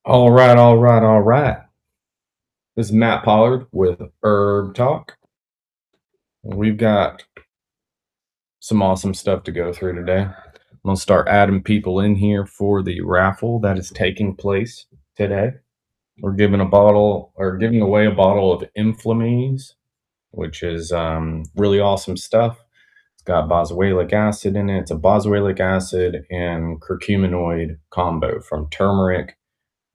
All right, all right, all right. This is Matt Pollard with Herb Talk. We've got some awesome stuff to go through today. I'm gonna start adding people in here for the raffle that is taking place today. We're giving away a bottle of Inflammes, which is really awesome stuff. It's got boswellic acid in it. It's a boswellic acid and curcuminoid combo from turmeric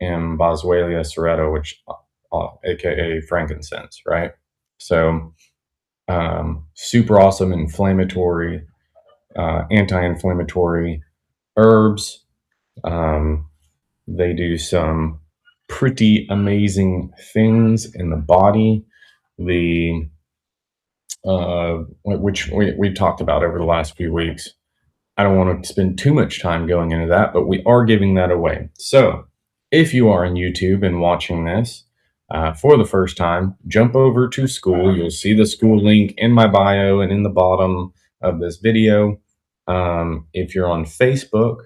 and Boswellia serrata, which aka frankincense, right? So super awesome inflammatory, anti-inflammatory herbs. Um, they do some pretty amazing things in the body. The which we talked about over the last few weeks. I don't want to spend too much time going into that, but we are giving that away. So if you are on YouTube and watching this for the first time, jump over to school. You'll see the school link in my bio and in the bottom of this video. If you're on Facebook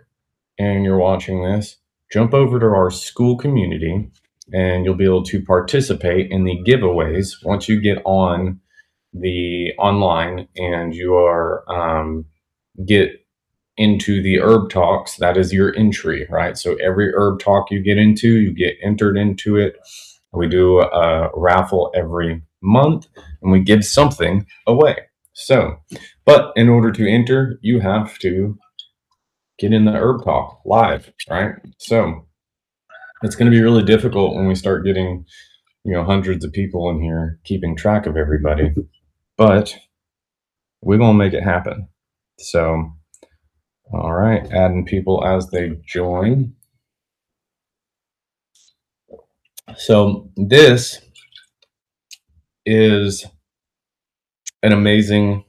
and you're watching this, jump over to our school community and you'll be able to participate in the giveaways once you get on the online and you are get into the herb talks. That is your entry, right? So every herb talk you get into, you get entered into it. We do a raffle every month and we give something away. So, but in order to enter, you have to get in the herb talk live, right? So it's going to be really difficult when we start getting, hundreds of people in here keeping track of everybody, but we're going to make it happen. So, all right, adding people as they join. So this is an amazing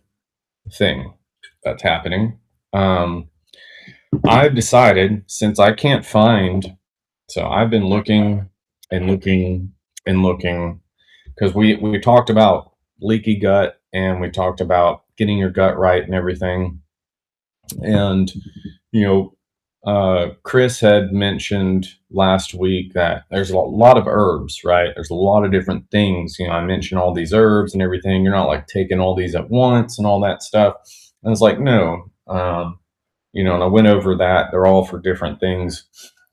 thing that's happening. I've decided, since I can't find, so I've been looking and looking and looking, because we talked about leaky gut and we talked about getting your gut right and everything. And you know, Chris had mentioned last week that there's a lot of herbs, right? There's a lot of different things. I mentioned all these herbs and everything. You're not like taking all these at once and all that stuff. And it's like, no, and I went over that. They're all for different things.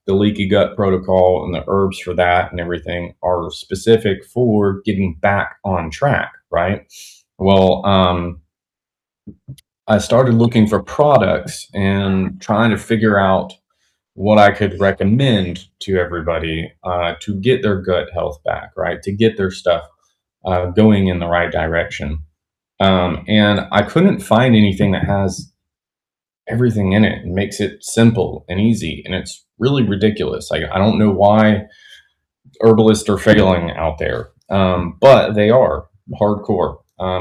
The leaky gut protocol and the herbs for that and everything are specific for getting back on track, right? Well, I started looking for products and trying to figure out what I could recommend to everybody to get their gut health back, right? To get their stuff going in the right direction. And I couldn't find anything that has everything in it and makes it simple and easy. And it's really ridiculous. I don't know why herbalists are failing out there, but they are hardcore.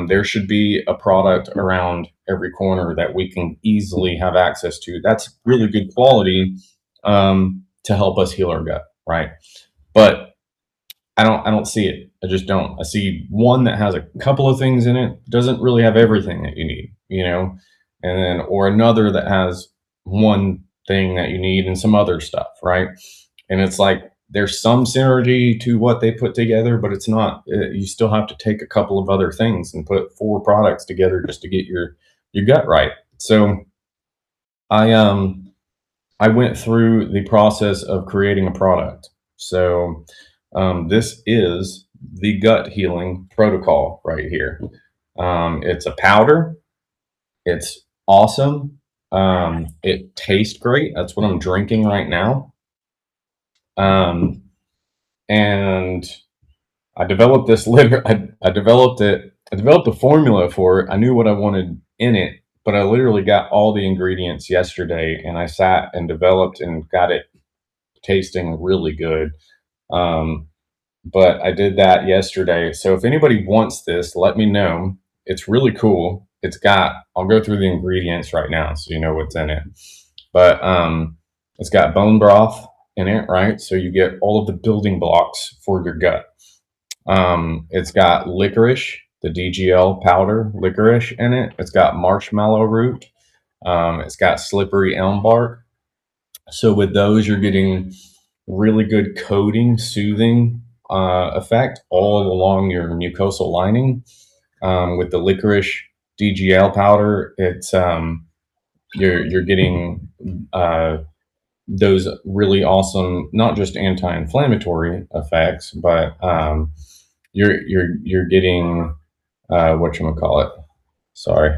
There should be a product around every corner that we can easily have access to. That's really good quality to help us heal our gut, right? But I don't see it. I just don't. I see one that has a couple of things in it, doesn't really have everything that you need, and then or another that has one thing that you need and some other stuff, right? And it's like there's some synergy to what they put together, but it's not. You still have to take a couple of other things and put four products together just to get your gut right. So I went through the process of creating a product. So this is the gut healing protocol right here. It's a powder. It's awesome. It tastes great. That's what I'm drinking right now. And I developed this liver. I developed it. I developed a formula for it. I knew what I wanted in it, but I literally got all the ingredients yesterday, and I sat and developed and got it tasting really good. Um, but I did that yesterday. So if anybody wants this, let me know. It's really cool. I'll go through the ingredients right now so you know what's in it. But it's got bone broth in it, right? So you get all of the building blocks for your gut. It's got licorice, the DGL powder licorice in it. It's got marshmallow root. It's got slippery elm bark. So with those, you're getting really good coating, soothing effect all along your mucosal lining. With the licorice DGL powder, it's you're getting those really awesome, not just anti-inflammatory effects, but you're getting what you call it. Sorry,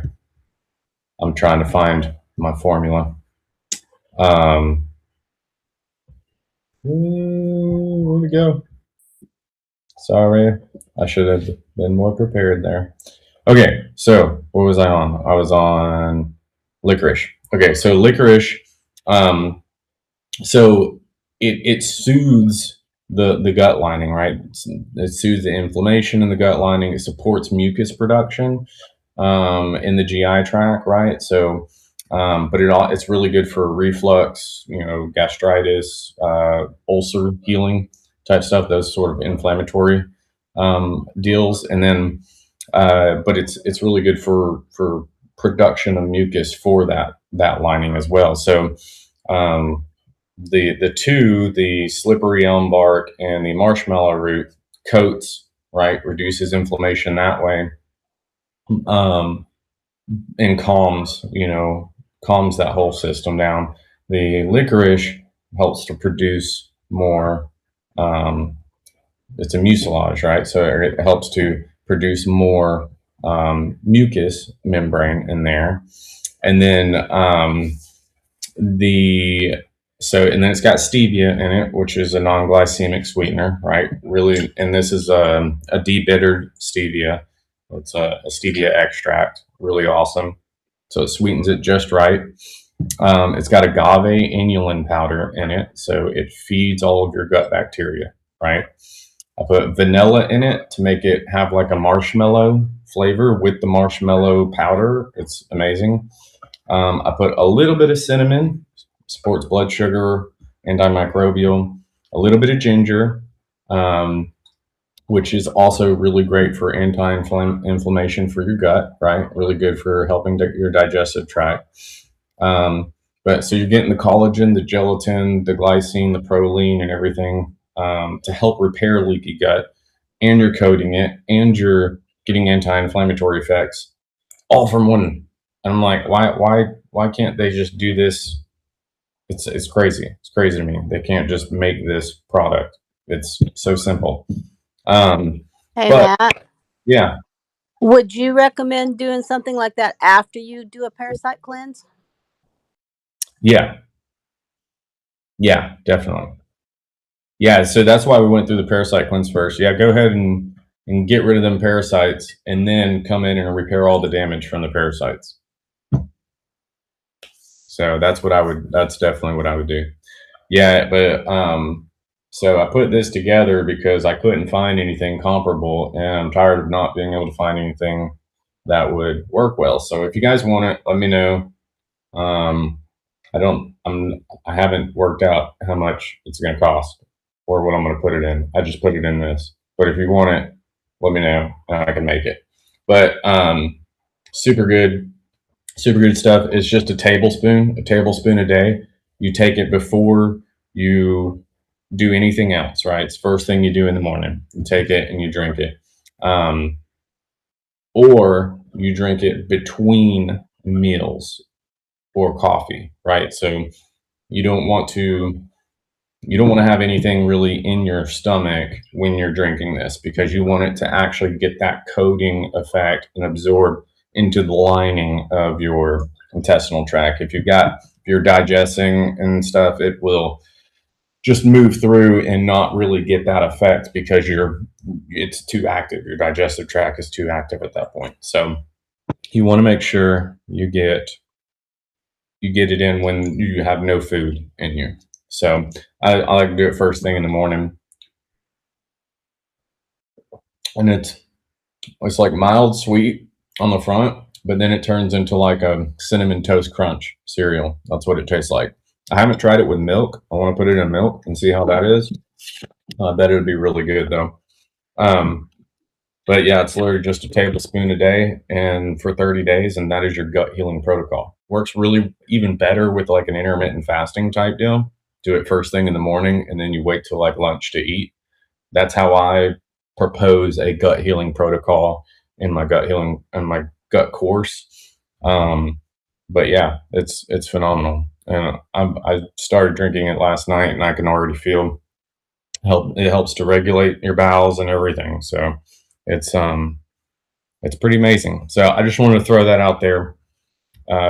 I'm trying to find my formula. Where'd it go? Sorry, I should have been more prepared there. Okay, so what was I on? I was on licorice. Okay, so licorice, um, so it soothes the gut lining, right? It soothes the inflammation in the gut lining. It supports mucus production in the GI tract, right? So, but it's really good for reflux, gastritis, ulcer healing type stuff. Those sort of inflammatory deals, and then but it's really good for production of mucus for that lining as well. So um, the slippery elm bark and the marshmallow root coats, right, reduces inflammation that way, um, and calms that whole system down. The licorice helps to produce more. Um, it's a mucilage, right? So it helps to produce more mucus membrane in there, and then the and then it's got stevia in it, which is a non-glycemic sweetener, right? Really, and this is a debittered stevia. It's a stevia extract, really awesome. So it sweetens it just right. It's got agave inulin powder in it, so it feeds all of your gut bacteria, right? I put vanilla in it to make it have like a marshmallow flavor with the marshmallow powder. It's amazing. I put a little bit of cinnamon, supports blood sugar, antimicrobial, a little bit of ginger, um, which is also really great for anti-inflammation for your gut, right? Really good for helping your digestive tract. But so you're getting the collagen, the gelatin, the glycine, the proline, and everything to help repair leaky gut, and you're coating it, and you're getting anti-inflammatory effects, all from one. And I'm like, why can't they just do this? It's crazy. It's crazy to me. They can't just make this product. It's so simple. Um, Hey, but Matt, yeah, would you recommend doing something like that after you do a parasite cleanse? yeah, yeah, definitely. Yeah, so that's why we went through the parasite cleanse first. Yeah, go ahead and get rid of them parasites, and then come in and repair all the damage from the parasites. So that's definitely what I would do. Yeah, but so I put this together because I couldn't find anything comparable, and I'm tired of not being able to find anything that would work well. So if you guys want it, let me know. Um, I haven't worked out how much it's going to cost or what I'm going to put it in. I just put it in this. But if you want it, let me know and I can make it. But super good, super good stuff. It's just a tablespoon a day. You take it before you do anything else, right? It's the first thing you do in the morning. You take it and you drink it. Um, or you drink it between meals or coffee, right? So you don't want to you don't want to have anything really in your stomach when you're drinking this, because you want it to actually get that coating effect and absorb into the lining of your intestinal tract. If you're digesting and stuff, it will just move through and not really get that effect because it's too active. Your digestive tract is too active at that point. So you want to make sure you get it in when you have no food in you. So I like to do it first thing in the morning, and it's like mild sweet on the front, but then it turns into like a cinnamon toast crunch cereal. That's what it tastes like. I haven't tried it with milk. I want to put it in milk and see how that is. I bet it would be really good though. Um, but yeah, it's literally just a tablespoon a day and for 30 days, and that is your gut healing protocol. Works really even better with like an intermittent fasting type deal do it first thing in the morning, and then you wait till like lunch to eat. That's how I propose a gut healing protocol in my gut course. Um, but yeah, it's phenomenal, and I started drinking it last night, and I can already feel it helps to regulate your bowels and everything. So it's um it's pretty amazing. So I just wanted to throw that out there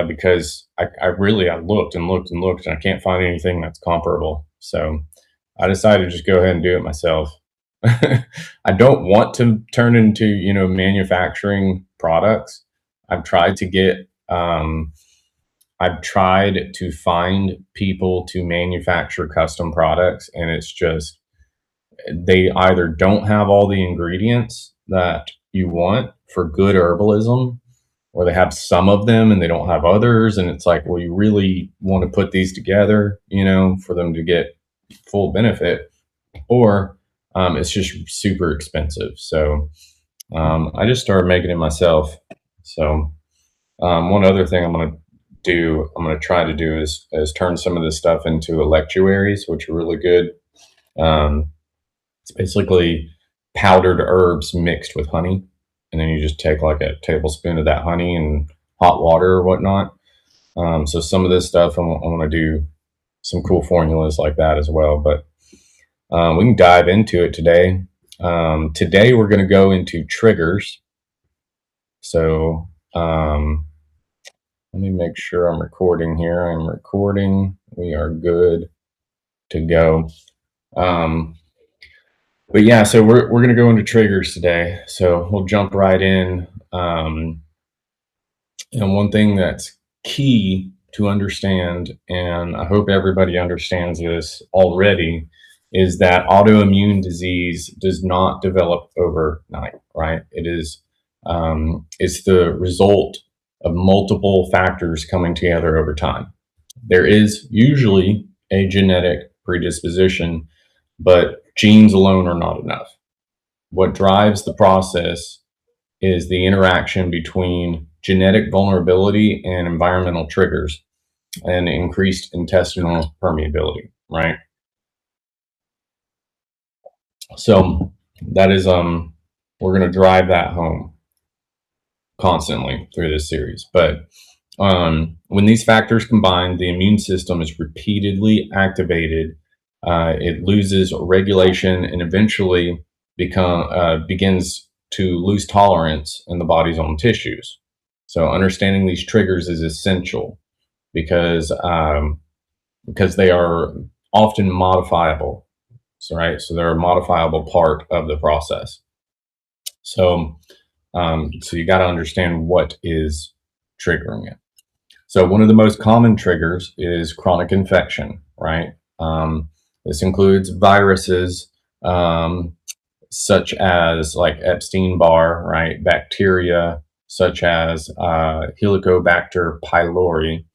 because I looked and looked and looked, and I can't find anything that's comparable. So I decided to just go ahead and do it myself. I don't want to turn into, manufacturing products. I've tried to get, I've tried to find people to manufacture custom products, and it's just, they either don't have all the ingredients that you want for good herbalism, or they have some of them and they don't have others. And it's like, well, you really want to put these together, for them to get full benefit, or it's just super expensive. So I just started making it myself. So one other thing I'm going to try to do is turn some of this stuff into electuaries, which are really good. It's basically powdered herbs mixed with honey, and then you just take like a tablespoon of that honey and hot water or whatnot. So some of this stuff I want to do some cool formulas like that as well. But we can dive into it today. Today we're going to go into triggers. So let me make sure I'm recording here. I'm recording. We are good to go. But yeah, so we're going to go into triggers today. So we'll jump right in. And one thing that's key to understand, and I hope everybody understands this already, is that autoimmune disease does not develop overnight, right? It's the result of multiple factors coming together over time. There is usually a genetic predisposition, but genes alone are not enough. What drives the process is the interaction between genetic vulnerability and environmental triggers and increased intestinal permeability, right? So that is we're going to drive that home constantly through this series. But when these factors combine, the immune system is repeatedly activated. It loses regulation and eventually begins to lose tolerance in the body's own tissues. So understanding these triggers is essential because they are often modifiable. So they're a modifiable part of the process. So you got to understand what is triggering it. So one of the most common triggers is chronic infection, right? This includes viruses such as like Epstein-Barr, right? Bacteria such as Helicobacter pylori.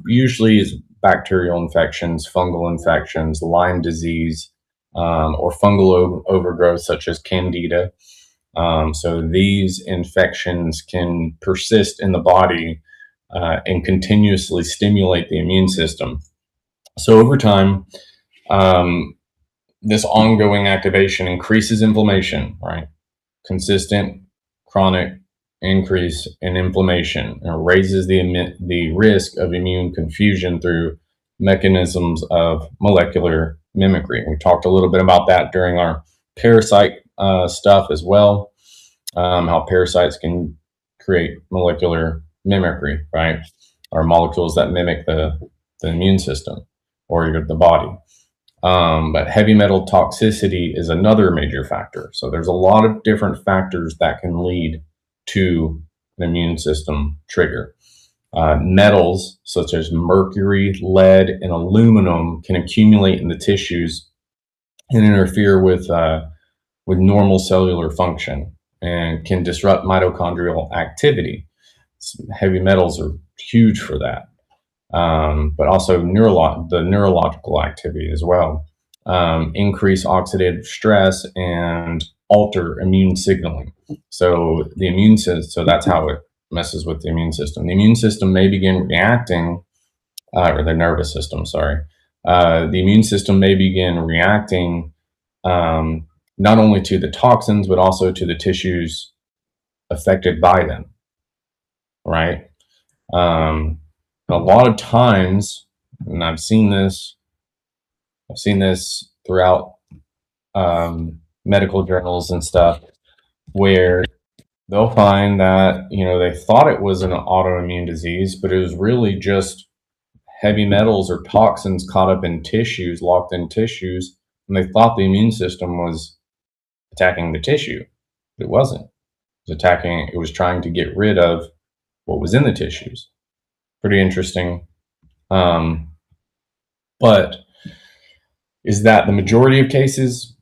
Usually is bacterial infections, fungal infections, Lyme disease, or fungal overgrowth such as Candida. So these infections can persist in the body and continuously stimulate the immune system. So over time, this ongoing activation increases inflammation, right? Consistent chronic increase in inflammation and raises the risk of immune confusion through mechanisms of molecular mimicry. We talked a little bit about that during our parasite stuff as well, how parasites can create molecular mimicry, right? Or molecules that mimic the immune system or the body. But heavy metal toxicity is another major factor. So there's a lot of different factors that can lead to an immune system trigger. Metals such as mercury, lead, and aluminum can accumulate in the tissues and interfere with normal cellular function and can disrupt mitochondrial activity. Heavy metals are huge for that. But also the neurological activity as well. Increase oxidative stress and alter immune signaling. So that's how it messes with the immune system. The immune system may begin reacting, or the nervous system, sorry, the immune system may begin reacting not only to the toxins, but also to the tissues affected by them, right? Um, a lot of times, and I've seen this throughout medical journals and stuff, where they'll find that, they thought it was an autoimmune disease, but it was really just heavy metals or toxins caught up in tissues, locked in tissues, and they thought the immune system was attacking the tissue. But it wasn't. It was trying to get rid of what was in the tissues. Pretty interesting. But is that the majority of cases?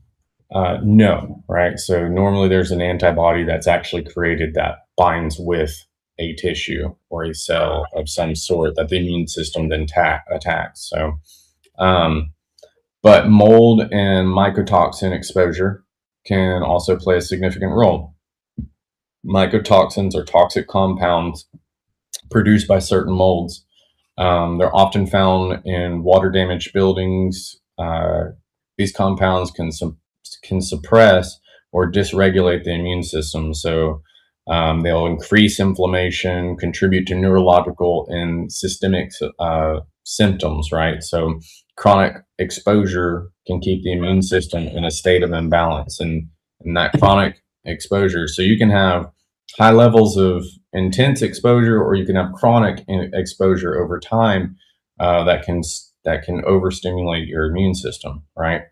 No, right? So normally there's an antibody that's actually created that binds with a tissue or a cell of some sort that the immune system then attacks. So, but mold and mycotoxin exposure can also play a significant role. Mycotoxins are toxic compounds produced by certain molds. They're often found in water damaged buildings. These compounds can suppress or dysregulate the immune system. So they'll increase inflammation, contribute to neurological and systemic symptoms, right? So chronic exposure can keep the immune system in a state of imbalance, and that chronic exposure. So you can have high levels of intense exposure, or you can have chronic exposure over time that can overstimulate your immune system, right?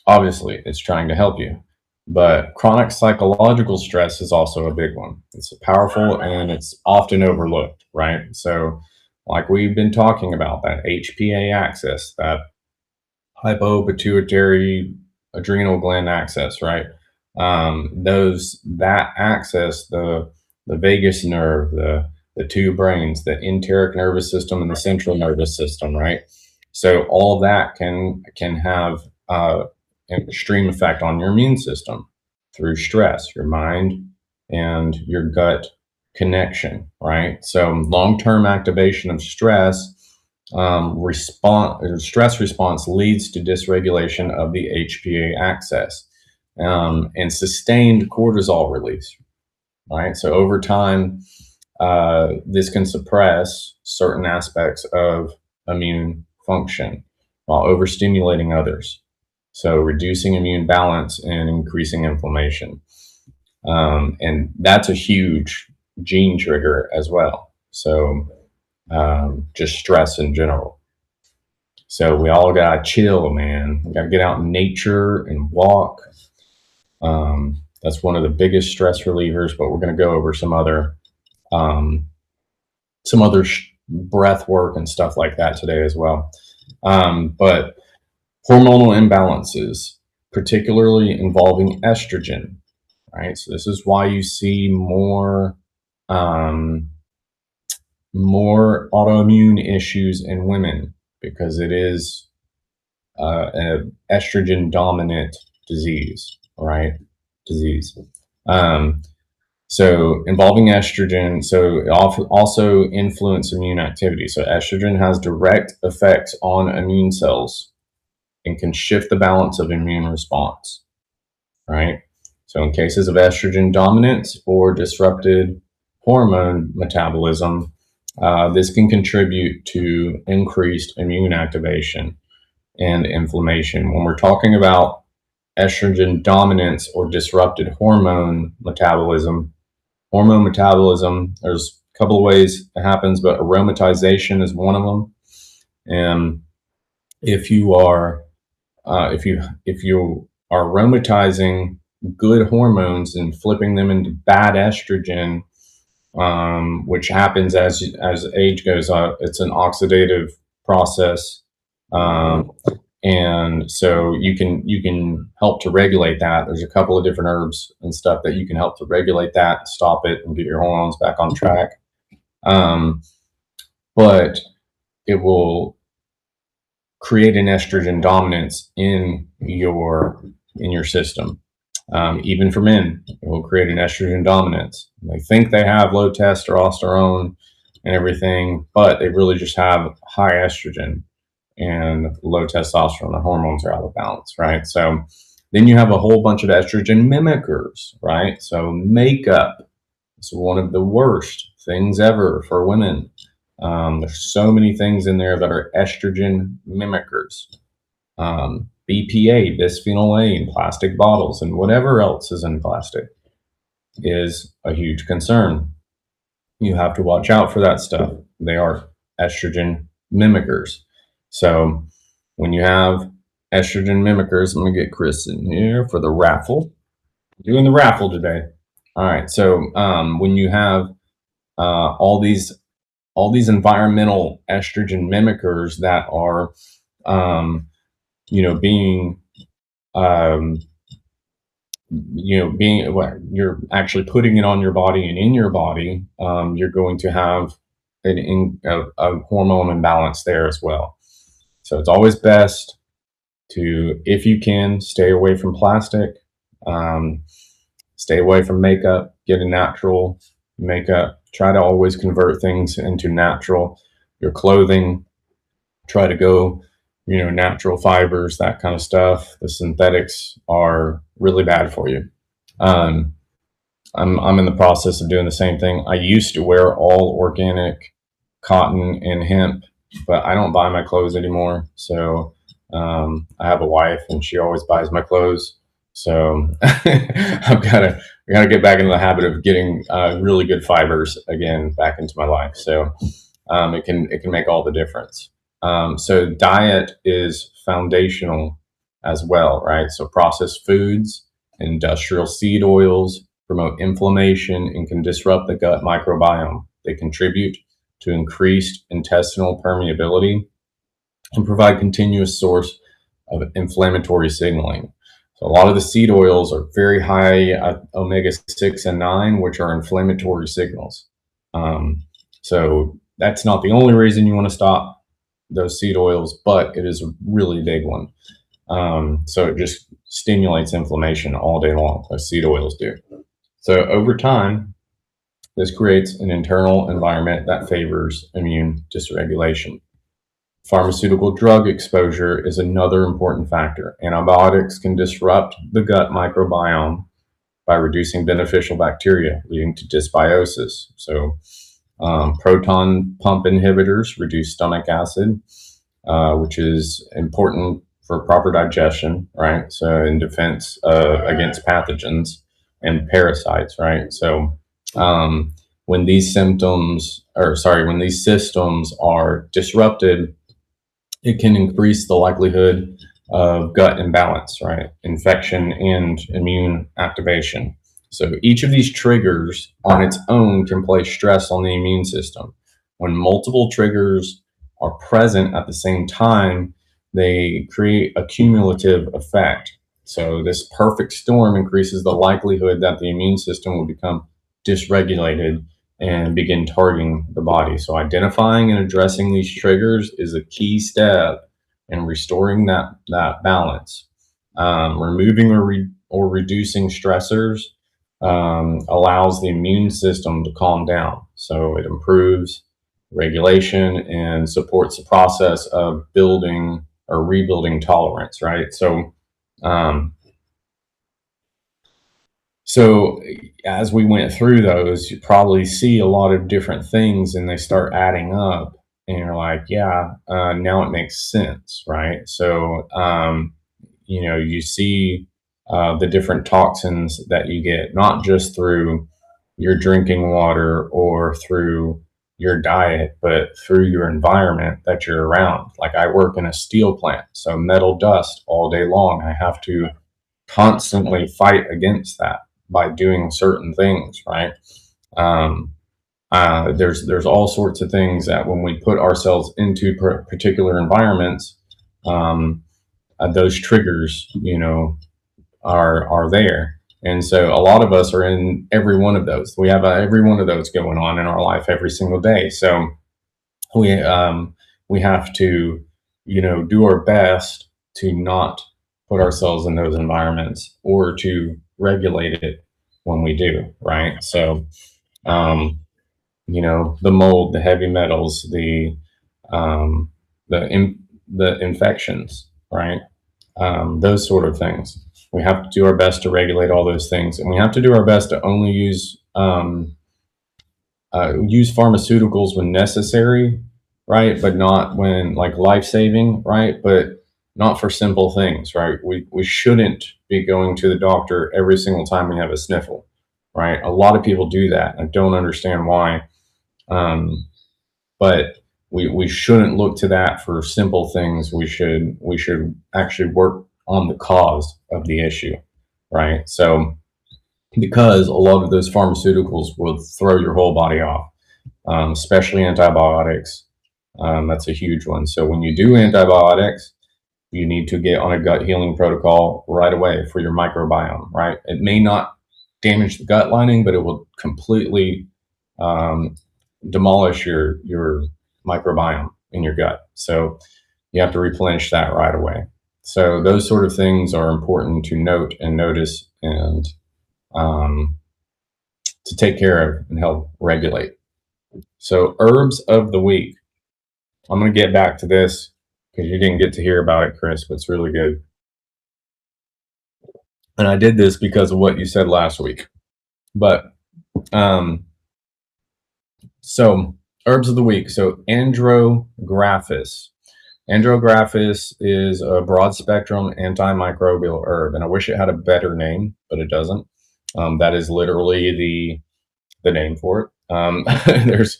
Obviously, it's trying to help you, but chronic psychological stress is also a big one. It's powerful and it's often overlooked, right? So, like we've been talking about, that HPA axis, that hypopituitary adrenal gland axis, right? That axis, the vagus nerve, the two brains, the enteric nervous system, and the central nervous system, right? So all of that can have an extreme effect on your immune system through stress, your mind, and your gut connection, right? So long-term activation of stress stress response leads to dysregulation of the HPA axis and sustained cortisol release, right? So over time, this can suppress certain aspects of immune function while overstimulating others. So reducing immune balance and increasing inflammation. And that's a huge gene trigger as well. So just stress in general. So we all gotta chill, man. We gotta get out in nature and walk. That's one of the biggest stress relievers, but we're gonna go over some other breath work and stuff like that today as well. But hormonal imbalances, particularly involving estrogen, right? So this is why you see more autoimmune issues in women, because it is an estrogen dominant disease, right? So involving estrogen, so it also influence immune activity. So estrogen has direct effects on immune cells and can shift the balance of immune response, right? So in cases of estrogen dominance or disrupted hormone metabolism, this can contribute to increased immune activation and inflammation. When we're talking about estrogen dominance or disrupted hormone metabolism, there's a couple of ways it happens, but aromatization is one of them. And if you are aromatizing good hormones and flipping them into bad estrogen, which happens as age goes up, it's an oxidative process, and so you can help to regulate that. There's a couple of different herbs and stuff that you can help to regulate that, stop it, and get your hormones back on track. But it will create an estrogen dominance in your system. Even for men, it will create an estrogen dominance. They think they have low testosterone and everything, but they really just have high estrogen. and low testosterone. The hormones are out of balance, right? So then you have a whole bunch of estrogen mimickers, right? So makeup is one of the worst things ever for women. There's so many things in there that are estrogen mimickers. BPA, bisphenol A in plastic bottles, and whatever else is in plastic is a huge concern. You have to watch out for that stuff. They are estrogen mimickers. So when you have estrogen mimickers, I'm gonna get Chris in here for the raffle. Doing the raffle today. All right. So when you have all these environmental estrogen mimickers that are being um, being what you're actually putting it on your body and in your body, you're going to have a hormone imbalance there as well. So it's always best to, if you can, stay away from plastic, um, stay away from makeup, get a natural makeup. Try to always convert things into natural. Your clothing, try to go, natural fibers, that kind of stuff. The synthetics are really bad for you. Um, I'm in the process of doing the same thing. I used to wear all organic cotton and hemp, but I don't buy my clothes anymore. So I have a wife, and she always buys my clothes. So I gotta get back into the habit of getting really good fibers again back into my life. So it can make all the difference. So diet is foundational as well, right? So processed foods, industrial seed oils promote inflammation and can disrupt the gut microbiome. They contribute to increased intestinal permeability and provide continuous source of inflammatory signaling. So a lot of the seed oils are very high omega-6 and 9, which are inflammatory signals. So that's not the only reason you want to stop those seed oils, but it is a really big one. So it just stimulates inflammation all day long, as seed oils do. So over time, this creates an internal environment that favors immune dysregulation. Pharmaceutical drug exposure is another important factor. Antibiotics can disrupt the gut microbiome by reducing beneficial bacteria, leading to dysbiosis. So, proton pump inhibitors reduce stomach acid, which is important for proper digestion, right? So, in defense against pathogens and parasites, right? So, when these when these systems are disrupted, it can increase the likelihood of gut imbalance, right? Infection and immune activation. So each of these triggers on its own can place stress on the immune system. When multiple triggers are present at the same time, they create a cumulative effect. So this perfect storm increases the likelihood that the immune system will become dysregulated and begin targeting the body. So identifying and addressing these triggers is a key step in restoring that balance. Removing or reducing stressors allows the immune system to calm down. So it improves regulation and supports the process of building or rebuilding tolerance, right? Um, so as we went through those, you probably see a lot of different things, and they start adding up, and you're like, yeah, now it makes sense, right? So you see the different toxins that you get, not just through your drinking water or through your diet, but through your environment that you're around. Like, I work in a steel plant, so metal dust all day long. I have to constantly fight against that by doing certain things, right? Um, there's all sorts of things that when we put ourselves into particular environments, those triggers, are there. And so a lot of us are in every one of those. We have every one of those going on in our life every single day. So we have to, do our best to not put ourselves in those environments or to regulate it when we do, right? So, the mold, the heavy metals, um, the the infections, right? Those sort of things. We have to do our best to regulate all those things, and we have to do our best to only use pharmaceuticals when necessary, right? But not when like life saving, right? But not for simple things, right? We shouldn't be going to the doctor every single time we have a sniffle, right? A lot of people do that. I don't understand why, but we shouldn't look to that for simple things. We should actually work on the cause of the issue, right? So because a lot of those pharmaceuticals will throw your whole body off, especially antibiotics. That's a huge one. So when you do antibiotics, you need to get on a gut healing protocol right away for your microbiome, right? It may not damage the gut lining, but it will completely um, demolish your microbiome in your gut. So you have to replenish that right away. So those sort of things are important to note and notice and um, to take care of and help regulate. So herbs of the week. I'm going to get back to this because you didn't get to hear about it, Chris, but it's really good. And I did this because of what you said last week. But um, so herbs of the week. So andrographis. Andrographis is a broad spectrum antimicrobial herb, and I wish it had a better name, but it doesn't. That is literally the name for it. There's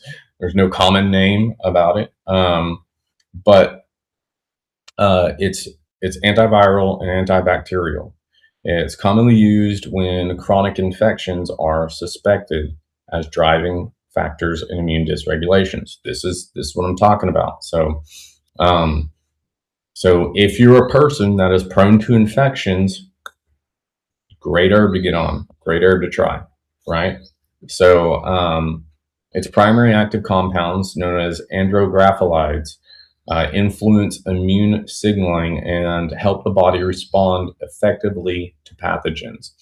no common name about it, but it's antiviral and antibacterial. It's commonly used when chronic infections are suspected as driving factors in immune dysregulations. This is what I'm talking about. Um, so if you're a person that is prone to infections, great herb to get on, great herb to try, right? So its primary active compounds, known as andrographolides, influence immune signaling and help the body respond effectively to pathogens.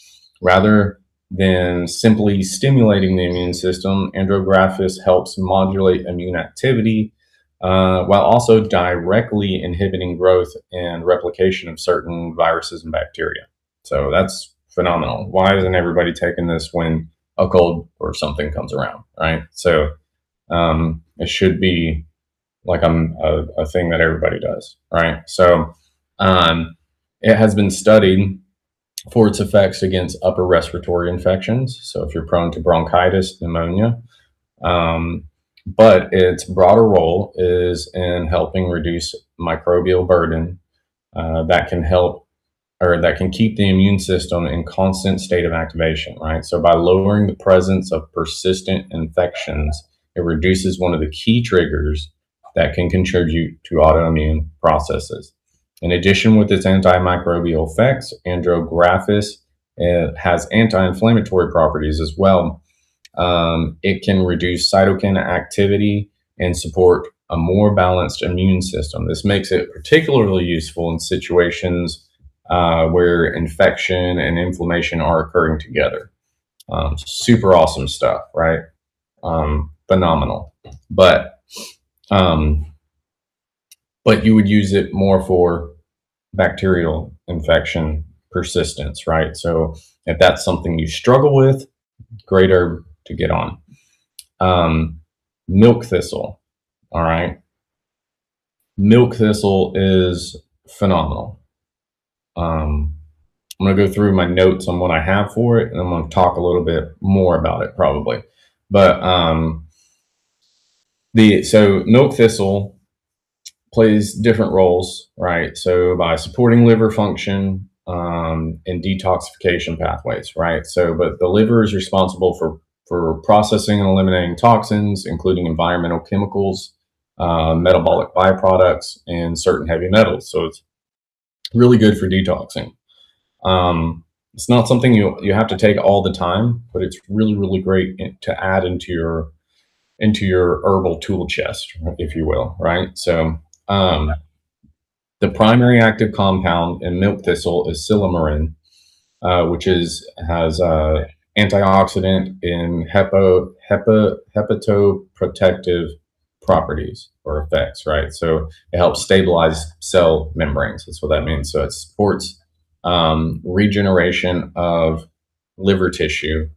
Rather than simply stimulating the immune system, andrographis helps modulate immune activity while also directly inhibiting growth and replication of certain viruses and bacteria. So that's phenomenal. Why isn't everybody taking this when a cold or something comes around, right? So it should be like a thing that everybody does, right? So it has been studied for its effects against upper respiratory infections. So if you're prone to bronchitis, pneumonia, but its broader role is in helping reduce microbial burden that can help or that can keep the immune system in constant state of activation, right? So by lowering the presence of persistent infections, it reduces one of the key triggers that can contribute to autoimmune processes. In addition, with its antimicrobial effects, andrographis has anti-inflammatory properties as well. It can reduce cytokine activity and support a more balanced immune system. This makes it particularly useful in situations where infection and inflammation are occurring together. Super awesome stuff, right? Phenomenal. But you would use it more for bacterial infection persistence, right? So if that's something you struggle with, great herb to get on. Milk thistle, all right? Milk thistle is phenomenal. I'm going to go through my notes on what I have for it, and I'm going to talk a little bit more about it probably. But so milk thistle plays different roles, right? So by supporting liver function and detoxification pathways, right? So, but the liver is responsible for processing and eliminating toxins, including environmental chemicals, metabolic byproducts, and certain heavy metals. So it's really good for detoxing. It's not something you have to take all the time, but it's really, really great to add into your herbal tool chest, if you will, right? So the primary active compound in milk thistle is silymarin, which has antioxidant and hepatoprotective properties or effects, right? So it helps stabilize cell membranes. That's what that means. So it supports regeneration of liver tissue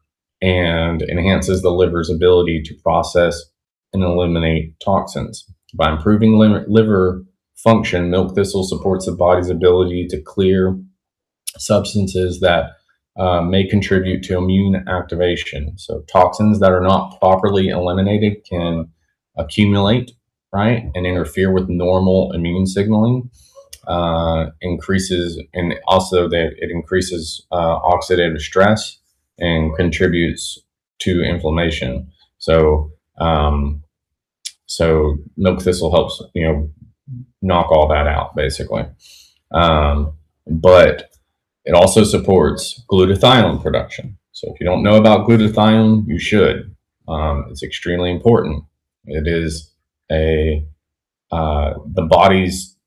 and enhances the liver's ability to process and eliminate toxins. By improving liver function, milk thistle supports the body's ability to clear substances that may contribute to immune activation. So, toxins that are not properly eliminated can accumulate, right, and interfere with normal immune signaling. Increases, and also that it increases oxidative stress and contributes to inflammation. So, so milk thistle helps, knock all that out basically. But it also supports glutathione production. So if you don't know about glutathione, you should. It's extremely important. It is the body's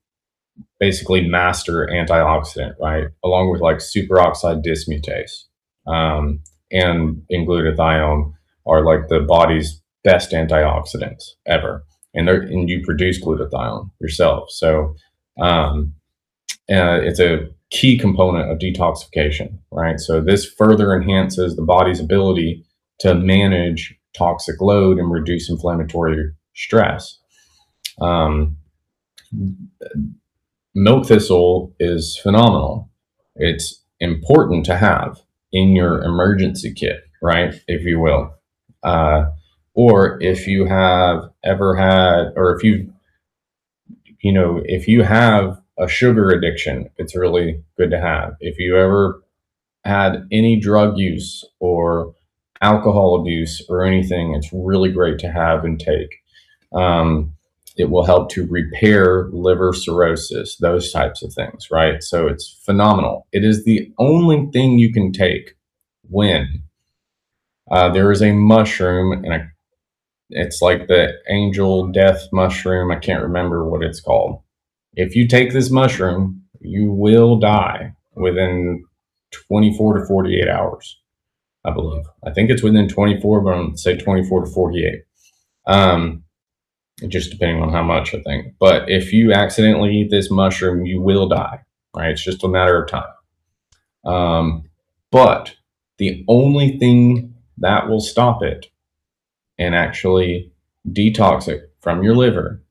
basically master antioxidant, right? Along with like superoxide dismutase, and in glutathione are like the body's best antioxidants ever. And you produce glutathione yourself. So it's a key component of detoxification, right? So this further enhances the body's ability to manage toxic load and reduce inflammatory stress. Milk thistle is phenomenal. It's important to have in your emergency kit, right? If you will. Or if you have ever had, or if you have a sugar addiction, it's really good to have. If you ever had any drug use or alcohol abuse or anything, it's really great to have and take. It will help to repair liver cirrhosis, those types of things, right? So it's phenomenal. It is the only thing you can take when there is a mushroom, and it's like the angel death mushroom. I can't remember what it's called. If you take this mushroom, you will die within 24 to 48 hours, I believe. I think it's within 24, but I'm going to say 24 to 48. Just depending on how much, I think. But if you accidentally eat this mushroom, you will die, right? It's just a matter of time. But the only thing that will stop it and actually detox it from your liver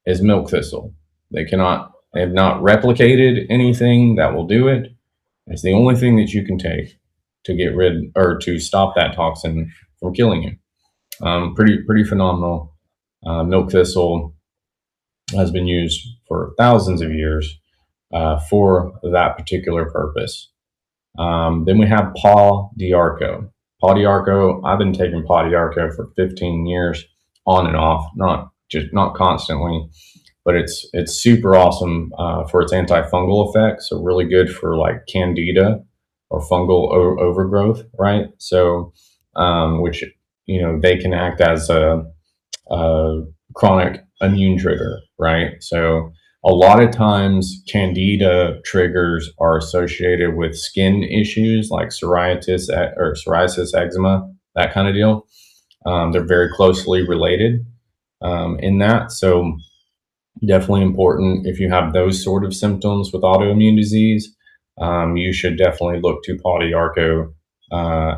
is milk thistle. They have not replicated anything that will do it. It's the only thing that you can take to get rid or to stop that toxin from killing you. Pretty phenomenal. Milk thistle has been used for thousands of years for that particular purpose. Then we have Paw d'Arco. Paw d'Arco, I've been taking Paw d'Arco for 15 years on and off, not constantly, but it's super awesome for its antifungal effects. So really good for like candida or fungal overgrowth, right? So which they can act as a chronic immune trigger, right? So a lot of times candida triggers are associated with skin issues like psoriasis, eczema, that kind of deal. They're very closely related in that. So definitely important if you have those sort of symptoms with autoimmune disease. You should definitely look to Paw d'Arco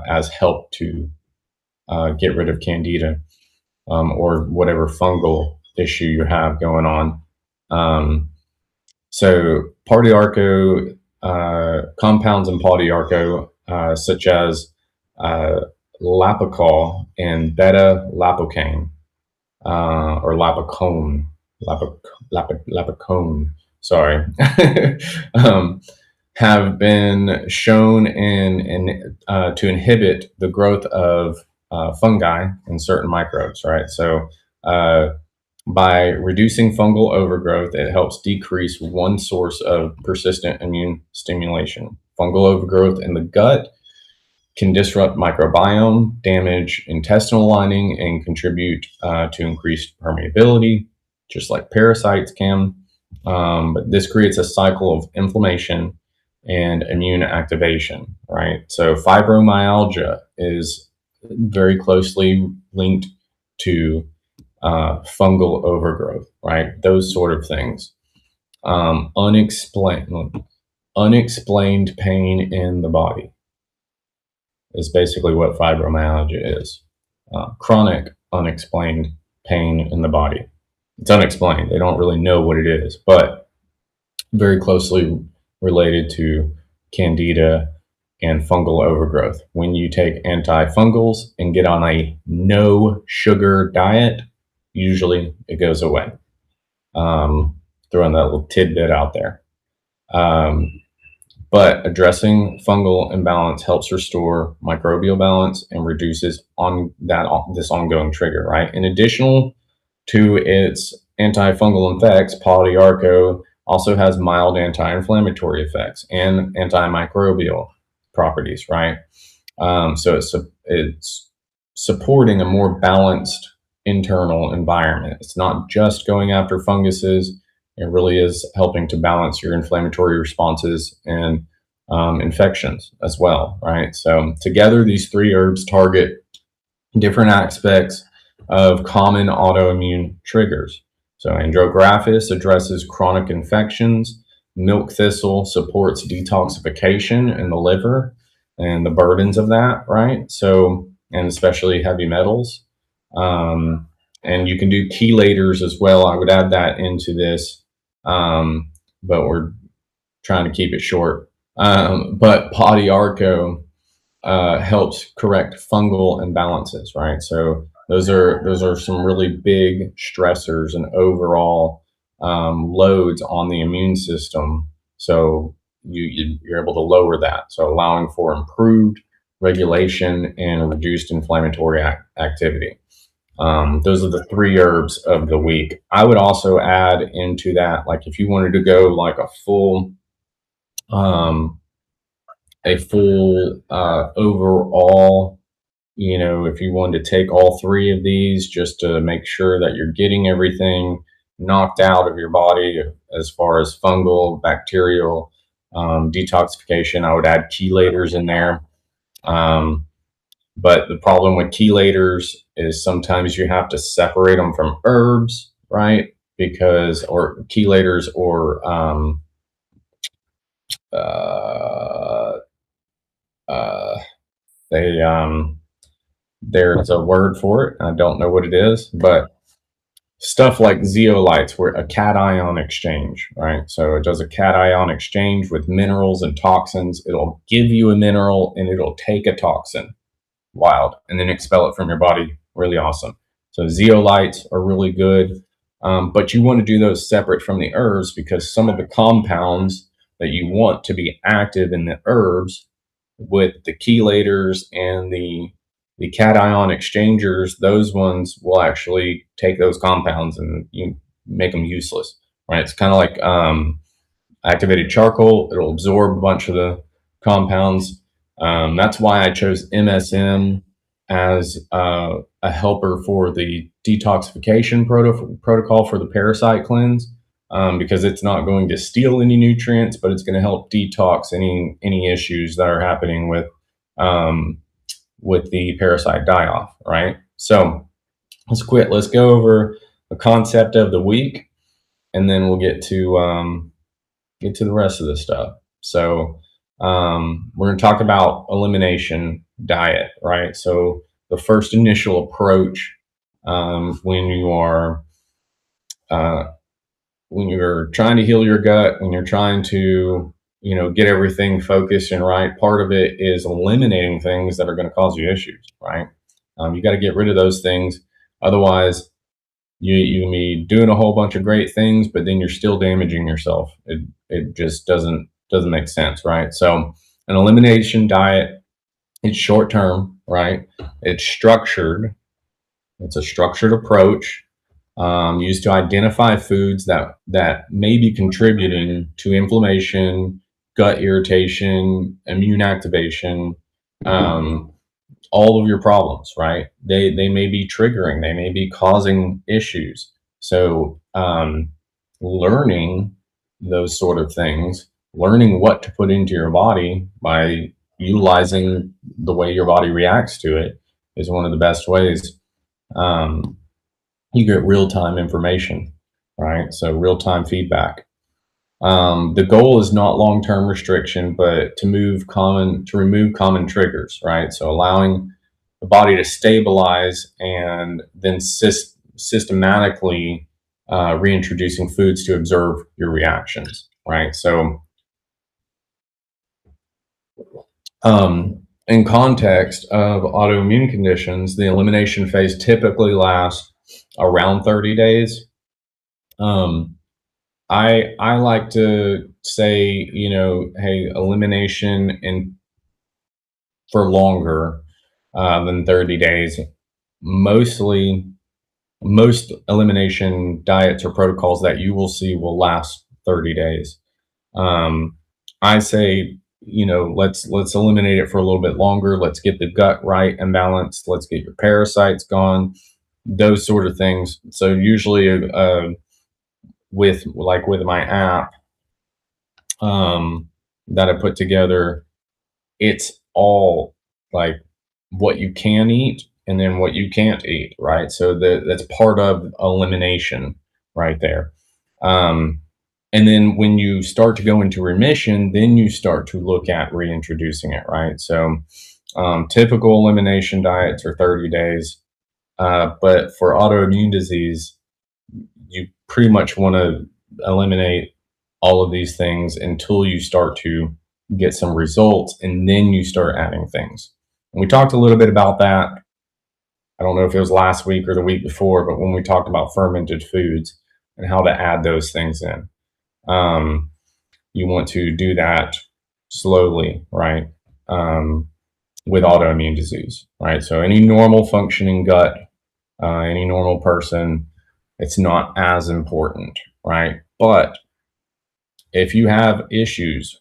as help to get rid of candida or whatever fungal issue you have going on. So Paw d'Arco, compounds in Paw d'Arco, such as lapicol and beta-lapocaine, or lapicone, sorry, have been shown to inhibit the growth of fungi and certain microbes, right? So by reducing fungal overgrowth, it helps decrease one source of persistent immune stimulation. Fungal overgrowth in the gut can disrupt microbiome, damage intestinal lining, and contribute to increased permeability, just like parasites can. But this creates a cycle of inflammation and immune activation, right? So fibromyalgia is very closely linked to fungal overgrowth, right? Those sort of things. Unexplained pain in the body is basically what fibromyalgia is. Chronic unexplained pain in the body. It's unexplained. They don't really know what it is, but very closely related to candida and fungal overgrowth. When you take antifungals and get on a no sugar diet, usually it goes away. Throwing that little tidbit out there. But addressing fungal imbalance helps restore microbial balance and reduces this ongoing trigger, right? In addition to its antifungal effects, Pollard also has mild anti-inflammatory effects and antimicrobial properties, right? So it's supporting a more balanced internal environment. It's not just going after funguses. It really is helping to balance your inflammatory responses and infections as well, right? So together, these three herbs target different aspects of common autoimmune triggers. So andrographis addresses chronic infections. Milk thistle supports detoxification in the liver and the burdens of that, right? So, and especially heavy metals. And you can do chelators as well. I would add that into this, but we're trying to keep it short. But Podiarco helps correct fungal imbalances, right? So those are some really big stressors and overall loads on the immune system. So you're able to lower that. So allowing for improved regulation and reduced inflammatory activity. Those are the three herbs of the week. I would also add into that, like if you wanted to go like um, a full overall, if you wanted to take all three of these just to make sure that you're getting everything knocked out of your body as far as fungal, bacterial detoxification, I would add chelators in there. But the problem with chelators is sometimes you have to separate them from herbs, right? Or chelators or uh, uh, they there's a word for it. I don't know what it is, but stuff like zeolites, where a cation exchange, right? So it does a cation exchange with minerals and toxins. It'll give you a mineral and it'll take a toxin, wild, and then expel it from your body. Really awesome. So zeolites are really good, but you want to do those separate from the herbs because some of the compounds that you want to be active in the herbs with the chelators and the cation exchangers, those ones will actually take those compounds and you make them useless, right? It's kind of like activated charcoal. It'll absorb a bunch of the compounds. That's why I chose MSM as a helper for the detoxification protocol for the parasite cleanse, because it's not going to steal any nutrients, but it's going to help detox any issues that are happening with the parasite die-off, right? So let's go over the concept of the week, and then we'll get to the rest of the stuff. So we're going to talk about elimination diet, right? So the first initial approach when you're trying to heal your gut, when you're trying to get everything focused and right, part of it is eliminating things that are going to cause you issues, right? You got to get rid of those things. Otherwise, you can be doing a whole bunch of great things, but then you're still damaging yourself. It just doesn't make sense, right? So an elimination diet, it's short term, right? It's structured. It's a structured approach used to identify foods that may be contributing to inflammation, gut irritation, immune activation, all of your problems, right? They may be triggering, they may be causing issues. So learning those sort of things, learning what to put into your body by utilizing the way your body reacts to it is one of the best ways. you get real-time information, right? So real-time feedback. The goal is not long-term restriction, but to remove common triggers, right? So allowing the body to stabilize and then systematically reintroducing foods to observe your reactions, right? So in context of autoimmune conditions, the elimination phase typically lasts around 30 days. Um, I like to say, hey, elimination in for longer than 30 days. Mostly, most elimination diets or protocols that you will see will last 30 days. Um, I say, let's eliminate it for a little bit longer. Let's get the gut right and balanced. Let's get your parasites gone. Those sort of things. So usually, with my app that I put together, it's all like what you can eat and then what you can't eat, right? So that's part of elimination right there. Um, and then when you start to go into remission, then you start to look at reintroducing it, right? So typical elimination diets are 30 days. But for autoimmune disease, you pretty much want to eliminate all of these things until you start to get some results, and then you start adding things. And we talked a little bit about that. I don't know if it was last week or the week before, but when we talked about fermented foods and how to add those things in, um, you want to do that slowly, right? With autoimmune disease, right? So any normal functioning gut, any normal person, it's not as important, right? But if you have issues,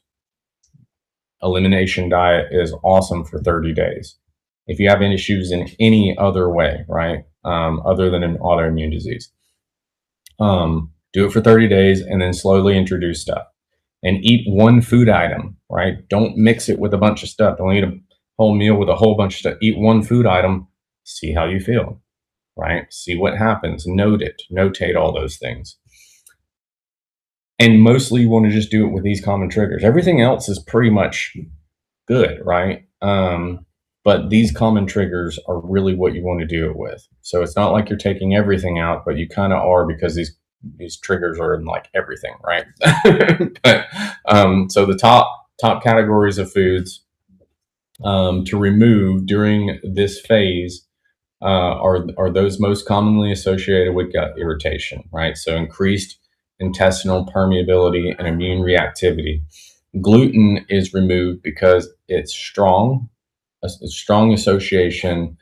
elimination diet is awesome for 30 days. If you have any issues in any other way, right, other than an autoimmune disease, do it for 30 days and then slowly introduce stuff and eat one food item, right? Don't mix it with a bunch of stuff. Don't eat a whole meal with a whole bunch of stuff. Eat one food item, see how you feel, right? See what happens, notate all those things. And mostly you want to just do it with these common triggers. Everything else is pretty much good, right? But these common triggers are really what you want to do it with. So it's not like you're taking everything out, but you kind of are, because these triggers are in like everything, right? But so the top categories of foods to remove during this phase are those most commonly associated with gut irritation, right? So increased intestinal permeability and immune reactivity. Gluten is removed because it's a strong association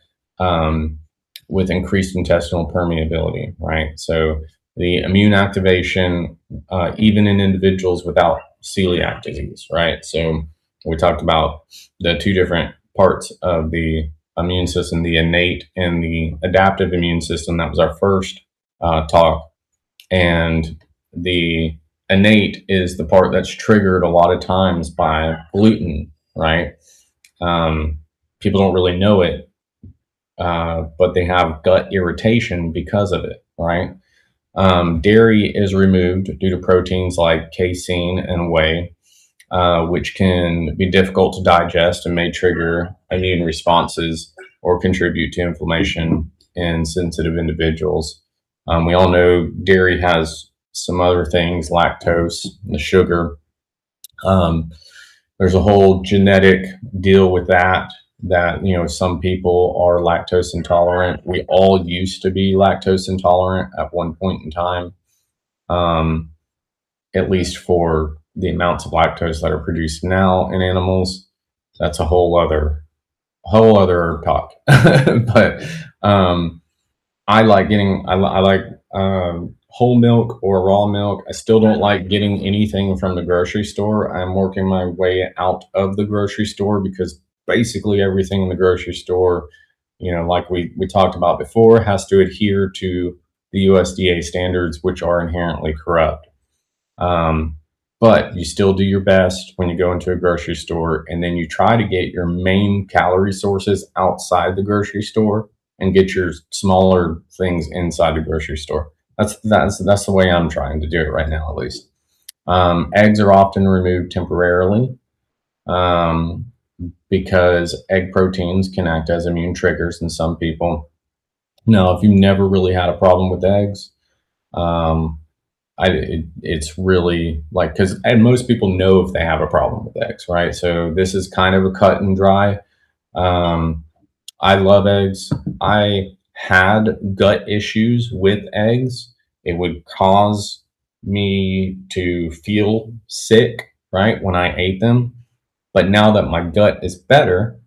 with increased intestinal permeability, right? So the immune activation, even in individuals without celiac disease, right? So we talked about the two different parts of the immune system, the innate and the adaptive immune system. That was our first talk. And the innate is the part that's triggered a lot of times by gluten, right? People don't really know it, but they have gut irritation because of it, right? Dairy is removed due to proteins like casein and whey, which can be difficult to digest and may trigger immune responses or contribute to inflammation in sensitive individuals. We all know dairy has some other things, lactose, the sugar. There's a whole genetic deal with that. That some people are lactose intolerant. We all used to be lactose intolerant at one point in time, at least for the amounts of lactose that are produced now in animals. That's a whole other talk. But I like whole milk or raw milk. I still don't like getting anything from the grocery store. I'm working my way out of the grocery store because basically everything in the grocery store, like we talked about before, has to adhere to the USDA standards, which are inherently corrupt. But you still do your best when you go into a grocery store, and then you try to get your main calorie sources outside the grocery store. and get your smaller things inside the grocery store. That's the way I'm trying to do it right now, at least. Eggs are often removed temporarily um, because egg proteins can act as immune triggers in some people. Now, if you never really had a problem with eggs, um, it's really like, because and most people know if they have a problem with eggs, right? So this is kind of a cut and dry. Um, I love eggs. I had gut issues with eggs. It would cause me to feel sick, right, when I ate them. But now that my gut is better,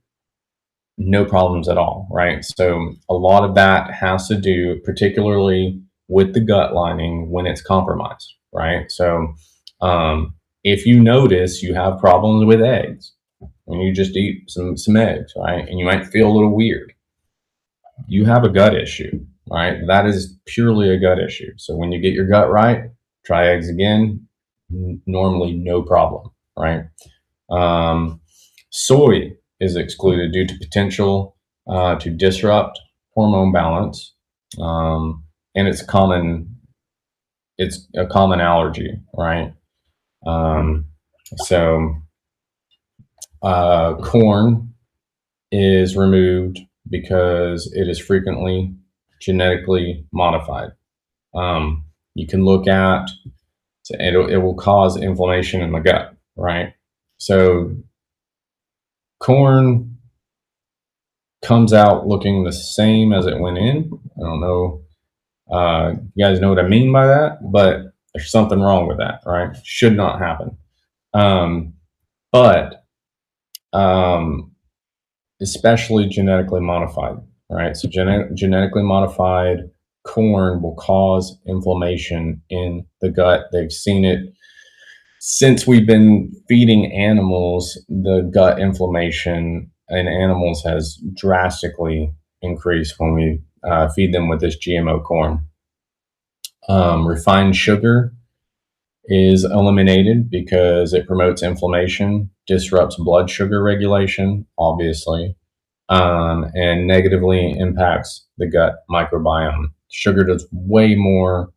no problems at all, right? So a lot of that has to do, particularly with the gut lining when it's compromised, right? So if you notice you have problems with eggs, when you just eat some eggs, right, and you might feel a little weird, you have a gut issue, right? That is purely a gut issue. So when you get your gut right, try eggs again. Normally, no problem, right? Um, Soy is excluded due to potential to disrupt hormone balance, and it's a common allergy, right? Um, so corn is removed because it is frequently genetically modified. You can look at it will cause inflammation in the gut, right? So corn comes out looking the same as it went in. I don't know. You guys know what I mean by that, but there's something wrong with that, right? Should not happen. Um, but um, especially genetically modified, right? So genetically modified corn will cause inflammation in the gut. They've seen it since we've been feeding animals. The gut inflammation in animals has drastically increased when we feed them with this GMO corn. Refined sugar is eliminated because it promotes inflammation, disrupts blood sugar regulation, obviously, and negatively impacts the gut microbiome. Sugar does way more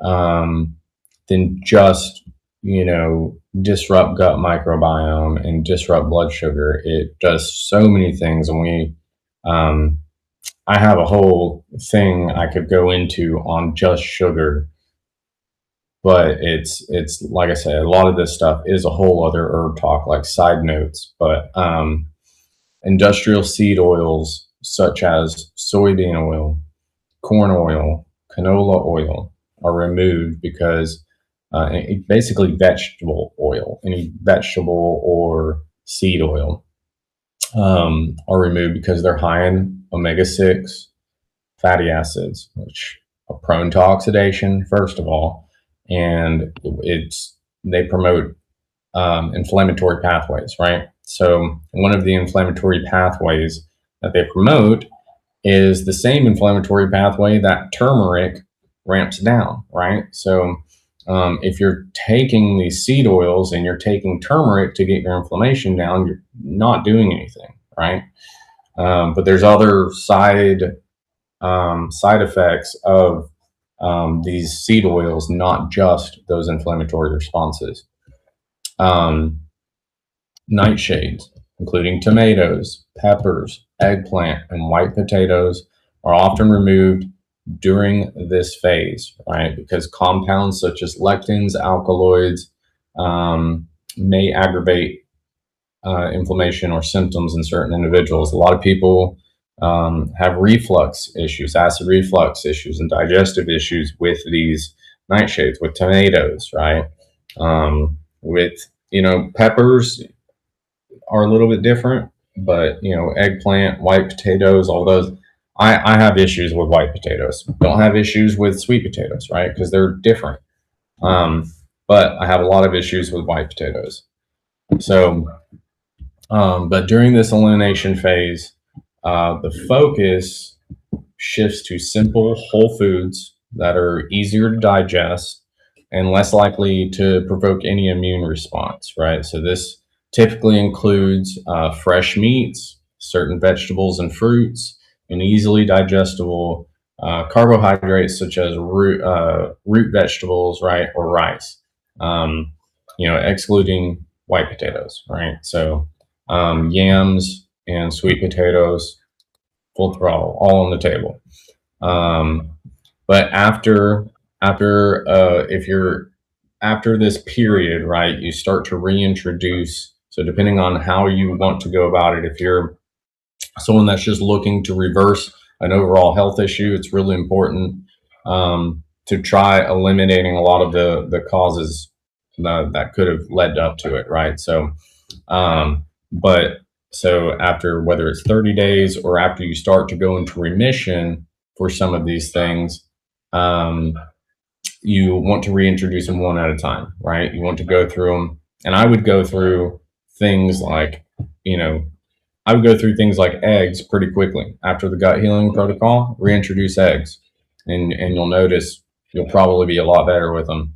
um, than just, disrupt gut microbiome and disrupt blood sugar. It does so many things, and um, I have a whole thing I could go into on just sugar, but it's like I said, a lot of this stuff is a whole other herb talk, like side notes. But industrial seed oils such as soybean oil, corn oil, canola oil are removed because basically vegetable oil, any vegetable or seed oil are removed because they're high in omega-6 fatty acids, which are prone to oxidation, first of all, and they promote inflammatory pathways, right? So one of the inflammatory pathways that they promote is the same inflammatory pathway that turmeric ramps down, right? So if you're taking these seed oils and you're taking turmeric to get your inflammation down, you're not doing anything, right? But there's other side effects of these seed oils, not just those inflammatory responses. Nightshades, including tomatoes, peppers, eggplant, and white potatoes, are often removed during this phase, right? Because compounds such as lectins, alkaloids may aggravate inflammation or symptoms in certain individuals. A lot of people have reflux issues, acid reflux issues, and digestive issues with these nightshades, with tomatoes, right? With peppers are a little bit different, but eggplant, white potatoes, all those. I have issues with white potatoes. Don't have issues with sweet potatoes, right? Because they're different. But I have a lot of issues with white potatoes. So, but during this elimination phase, the focus shifts to simple whole foods that are easier to digest and less likely to provoke any immune response, right? So this typically includes fresh meats, certain vegetables and fruits, and easily digestible carbohydrates such as root vegetables, right, or rice. Um, excluding white potatoes, right? So yams and sweet potatoes, full throttle, all on the table. Um, but if you're after this period, right, you start to reintroduce. So depending on how you want to go about it, if you're someone that's just looking to reverse an overall health issue, it's really important to try eliminating a lot of the causes that could have led up to it, right? But so after, whether it's 30 days or after you start to go into remission for some of these things, um, you want to reintroduce them one at a time, right? You want to go through them. And I would go through things like, you know, I would go through things like eggs pretty quickly after the gut healing protocol. Reintroduce eggs, and you'll notice you'll probably be a lot better with them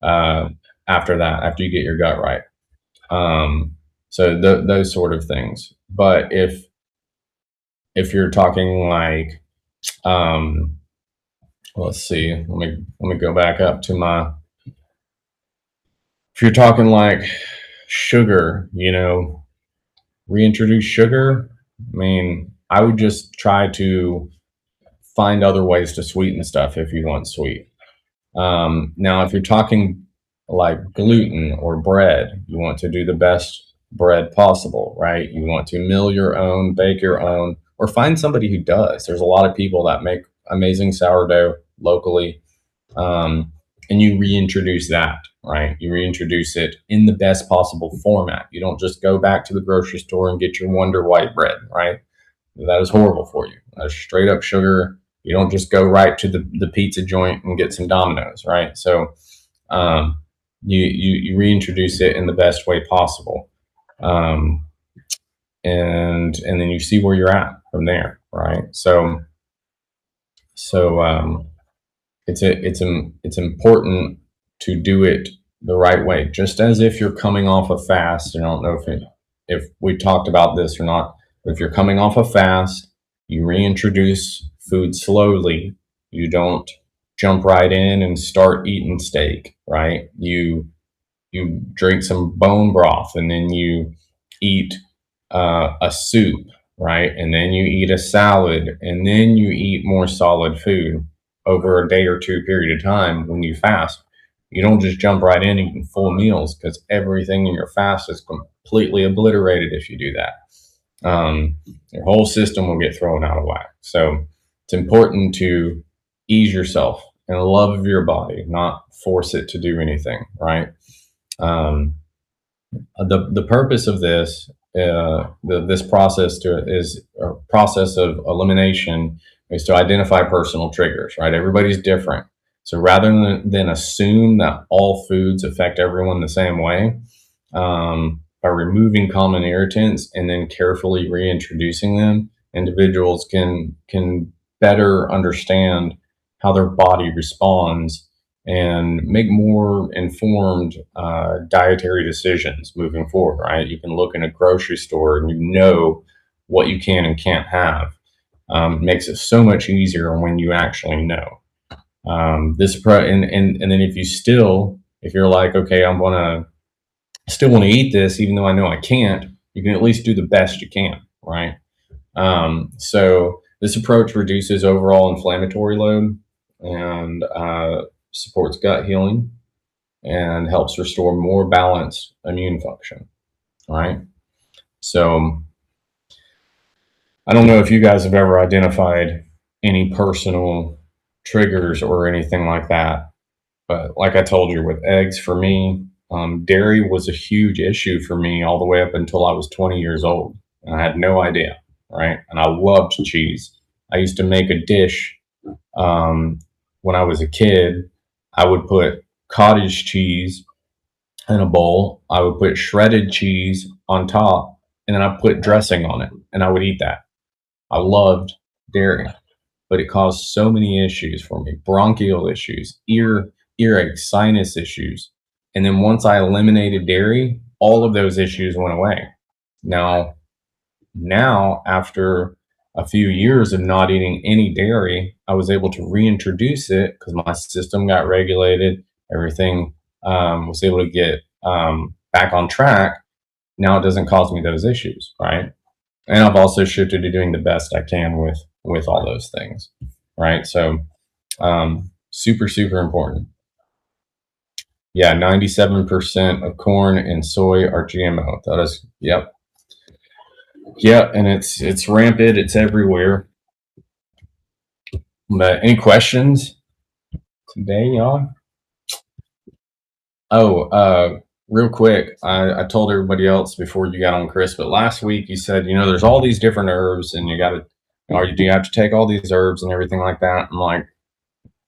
uh, after that. After you get your gut right, um, so those sort of things. But if you're talking like, um, let's see, let me go back up to my. If you're talking like sugar, reintroduce sugar. I mean, I would just try to find other ways to sweeten stuff if you want sweet. Now, if you're talking like gluten or bread, you want to do the best bread possible, right? You want to mill your own, bake your own, or find somebody who does. There's a lot of people that make amazing sourdough locally, um, and you reintroduce that, right? You reintroduce it in the best possible format. You don't just go back to the grocery store and get your Wonder White bread, right? That is horrible for you. That's straight up sugar. You don't just go right to the pizza joint and get some Domino's, right? So um, you reintroduce it in the best way possible, um, and then you see where you're at from there, right? So it's important to do it the right way, just as if you're coming off a fast. I don't know if we talked about this or not, but if you're coming off a fast, you reintroduce food slowly. You don't jump right in and start eating steak, right? You drink some bone broth, and then you eat a soup, right? And then you eat a salad, and then you eat more solid food over a day or two period of time when you fast. You don't just jump right in eating full meals, because everything in your fast is completely obliterated if you do that. Your whole system will get thrown out of whack. So it's important to ease yourself and love your body, not force it to do anything, right? Um, the purpose of this process is a process of elimination, is to identify personal triggers, right? Everybody's different. So rather than assume that all foods affect everyone the same way, by removing common irritants and then carefully reintroducing them, individuals can better understand how their body responds and make more informed dietary decisions moving forward, right? You can look in a grocery store and you know what you can and can't have. Makes it so much easier when you actually know. And then if you're like, okay, still want to eat this, even though I know I can't, you can at least do the best you can, right? So this approach reduces overall inflammatory load and supports gut healing and helps restore more balanced immune function, right? So I don't know if you guys have ever identified any personal triggers or anything like that, but like I told you, with eggs, for me, dairy was a huge issue for me all the way up until I was 20 years old, and I had no idea, right? And I loved cheese. I used to make a dish when I was a kid. I would put cottage cheese in a bowl. I would put shredded cheese on top, and then I put dressing on it, and I would eat that. I loved dairy, but it caused so many issues for me: bronchial issues, earache, sinus issues. And then once I eliminated dairy, all of those issues went away. Now, after a few years of not eating any dairy, I was able to reintroduce it because my system got regulated. Everything was able to get back on track. Now it doesn't cause me those issues, right? And I've also shifted to doing the best I can with all those things, right? So super, super important. Yeah, 97% of corn and soy are GMO. That is, yep. Yeah, and it's rampant, it's everywhere. But any questions today, y'all? Oh, real quick, I told everybody else before you got on, Chris, but last week you said, there's all these different herbs and you got to, or do you have to take all these herbs and everything like that? I'm like,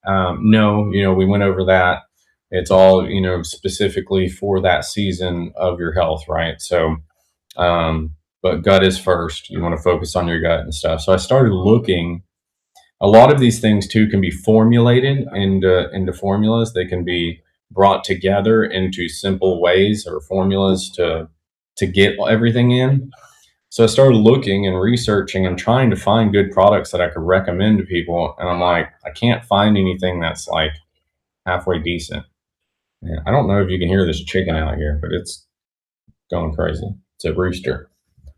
no, we went over that. It's all, specifically for that season of your health, right? So, but gut is first. You want to focus on your gut and stuff. So I started looking. A lot of these things too can be formulated into formulas. They can be brought together into simple ways or formulas to get everything in. So I started looking and researching and trying to find good products that I could recommend to people. And I'm like, I can't find anything that's like halfway decent. Yeah, I don't know if you can hear this chicken out here, but it's going crazy. It's a rooster.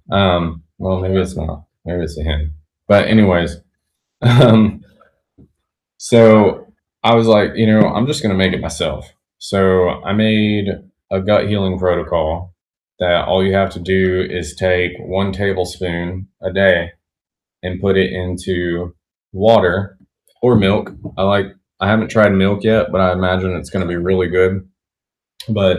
Well, maybe it's not. Maybe it's a hen. But anyways, um, so I was like, I'm just gonna make it myself. So I made a gut healing protocol that all you have to do is take 1 tablespoon a day and put it into water or milk. I haven't tried milk yet, but I imagine it's going to be really good. But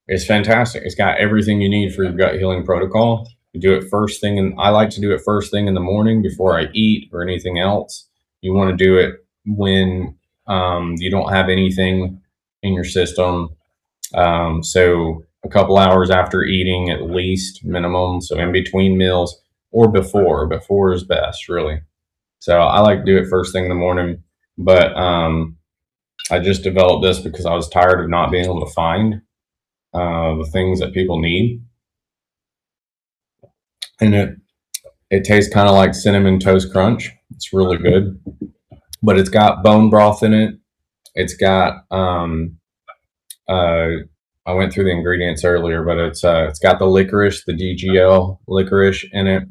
it's fantastic. It's got everything you need for your gut healing protocol. You do it first thing, and I like to do it first thing in the morning before I eat or anything else. You want to do it when you don't have anything in your system. So a couple hours after eating, at least minimum. So in between meals or before. Before is best, really. So I like to do it first thing in the morning. But I just developed this because I was tired of not being able to find the things that people need, and it tastes kind of like cinnamon toast crunch. It's really good, but it's got bone broth in it. It's got I went through the ingredients earlier, but it's got the licorice, the DGL licorice in it.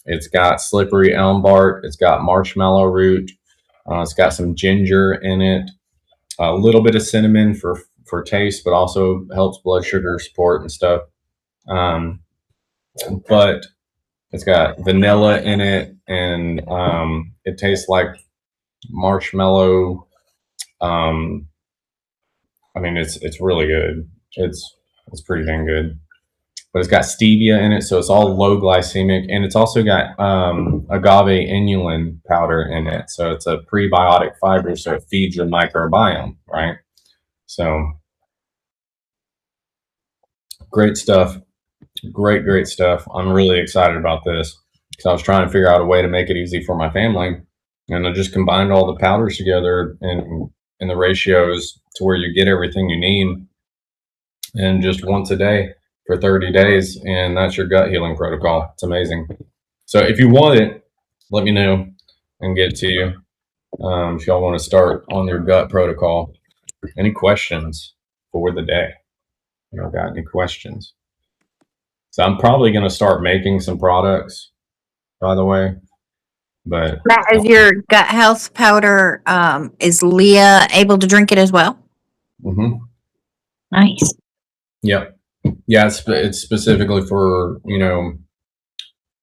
It's got slippery elm bark. It's got marshmallow root. It's got some ginger in it. A little bit of cinnamon for taste, but also helps blood sugar support and stuff. Um, but it's got vanilla in it, and it tastes like marshmallow. Um, I mean, it's really good. It's pretty dang good. But it's got stevia in it, so it's all low glycemic, and it's also got agave inulin powder in it, so it's a prebiotic fiber, so it feeds your microbiome, right? So great stuff, great stuff. I'm really excited about this because I was trying to figure out a way to make it easy for my family, and I just combined all the powders together in the ratios to where you get everything you need, and just once a day for 30 days, and that's your gut healing protocol. It's amazing. So if you want it, let me know and get it to you. If y'all want to start on your gut protocol. Any questions for the day? You know, got any questions? So I'm probably going to start making some products, by the way. But That is your gut health powder. Is Leah able to drink it as well? Nice. Yep. Yeah, it's specifically for,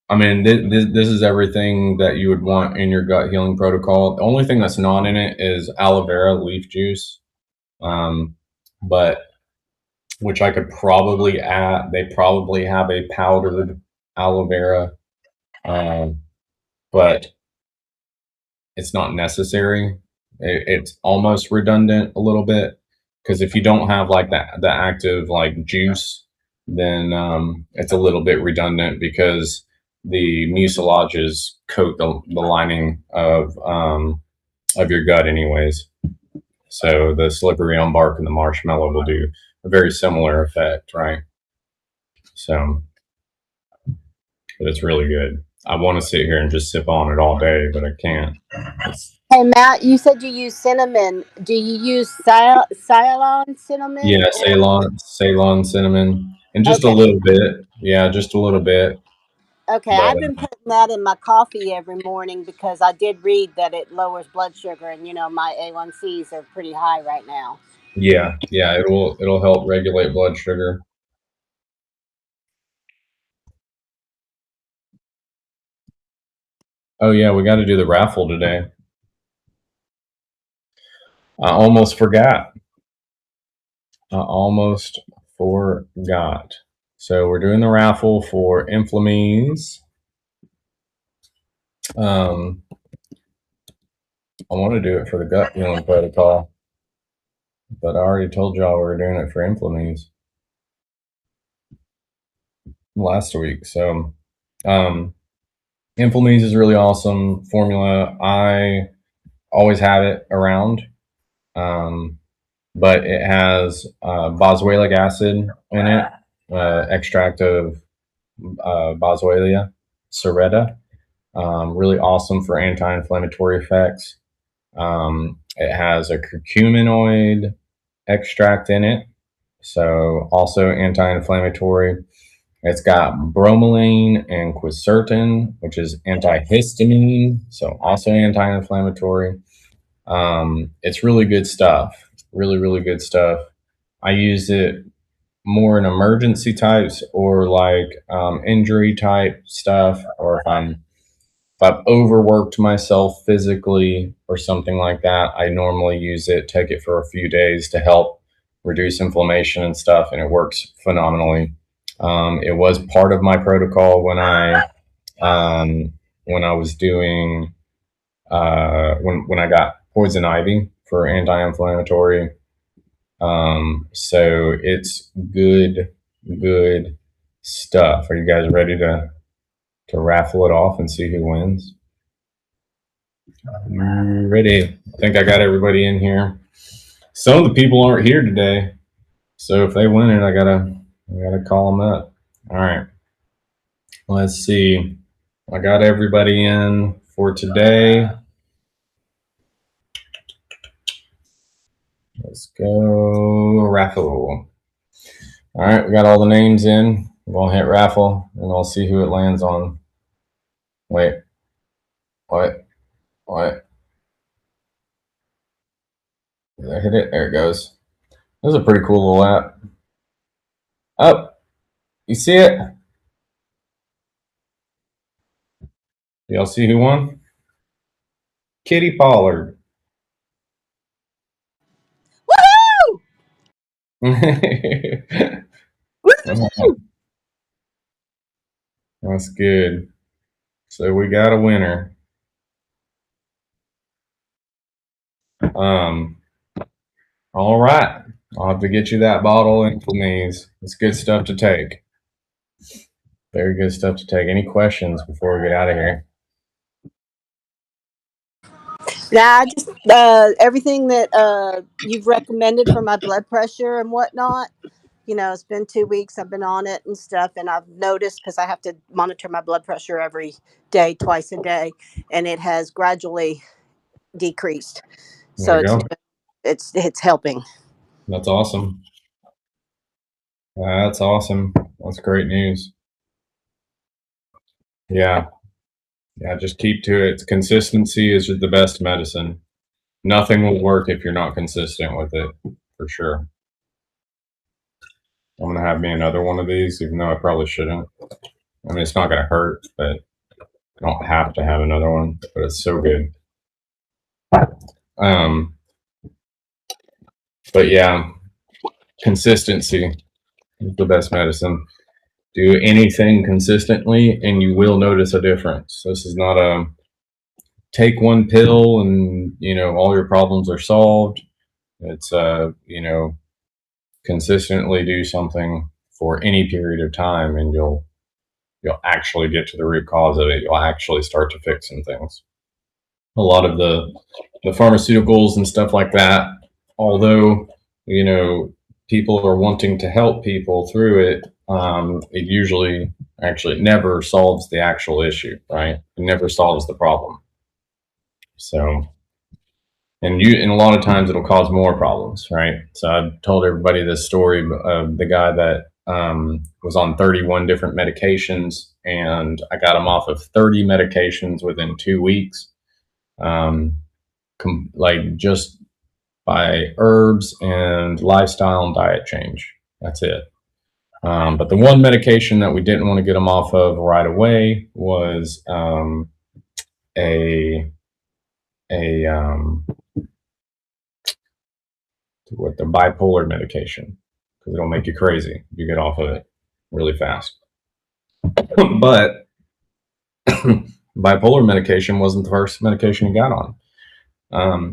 I mean, this is everything that you would want in your gut healing protocol. The only thing that's not in it is aloe vera leaf juice, but which I could probably add. They probably have a powdered aloe vera, but it's not necessary. It's almost redundant a little bit because if you don't have like the active like juice, then it's a little bit redundant because the mucilages coat the lining of your gut anyways. So the slippery elm bark and the marshmallow will do a very similar effect, right? So, but it's really good. I want to sit here and just sip on it all day, but I can't. Hey Matt, you said you use cinnamon. Do you use Ceylon cinnamon? Yeah, Ceylon cinnamon, and just a Okay. little bit. Yeah, just a little bit. Okay, But I've been putting that in my coffee every morning because I did read that it lowers blood sugar, and my A1Cs are pretty high right now. yeah, it'll help regulate blood sugar. Oh yeah, we got to do the raffle today. I almost forgot. So we're doing the raffle for Inflammease. I want to do it for the gut healing protocol, but I already told y'all we were doing it for Inflammease last week. So, Inflammease is really awesome formula. I always have it around, but it has boswellic acid in it, extract of boswellia serrata. Really awesome for anti-inflammatory effects. It has a curcuminoid extract in it, so also anti-inflammatory. It's got bromelain and quercetin, which is antihistamine, so also anti-inflammatory. It's really good stuff. Really, really good stuff. I use it more in emergency types or like injury type stuff, or if I've overworked myself physically or something like that, I normally use it, take it for a few days to help reduce inflammation and stuff, and it works phenomenally. It was part of my protocol when I was doing when I got poison ivy for anti-inflammatory. So it's good stuff. Are you guys ready to raffle it off and see who wins? Ready. I think I got everybody in here. Some of the people aren't here today, so if they win it, I gotta call them up. All right. Let's see. I got everybody in for today. Let's go raffle. All right, we got all the names in. We're gonna hit raffle, and I'll see who it lands on. Wait. What? Did I hit it? There it goes. This is a pretty cool little app. Oh, you see it? Y'all see who won? Kitty Pollard. Woohoo! That's good. So we got a winner. All right. I'll have to get you that bottle in Inflammease. It's good stuff to take. Very good stuff to take. Any questions before we get out of here? Nah, I just everything that you've recommended for my blood pressure and whatnot. It's been 2 weeks. I've been on it and stuff, and I've noticed because I have to monitor my blood pressure every day, twice a day, and it has gradually decreased. So There you go. it's helping. That's awesome. That's awesome. That's great news. Yeah. Yeah, just keep to it. Consistency is the best medicine. Nothing will work if you're not consistent with it, for sure. I'm gonna have me another one of these, even though I probably shouldn't. I mean, it's not gonna hurt, but I don't have to have another one. But it's so good. But yeah, consistency is the best medicine. Do anything consistently, and you will notice a difference. This is not a take one pill and all your problems are solved. It's consistently do something for any period of time, and you'll actually get to the root cause of it. You'll actually start to fix some things. A lot of the pharmaceuticals and stuff like that, although people are wanting to help people through it, it usually Actually, it never solves the actual issue, right? It never solves the problem. So, and a lot of times it'll cause more problems, right? So I've told everybody this story of the guy that was on 31 different medications, and I got him off of 30 medications within 2 weeks, like just by herbs and lifestyle and diet change. That's it. But the one medication that we didn't want to get him off of right away was a with the bipolar medication, because it'll make you crazy if you get off of it really fast. But bipolar medication wasn't the first medication he got on.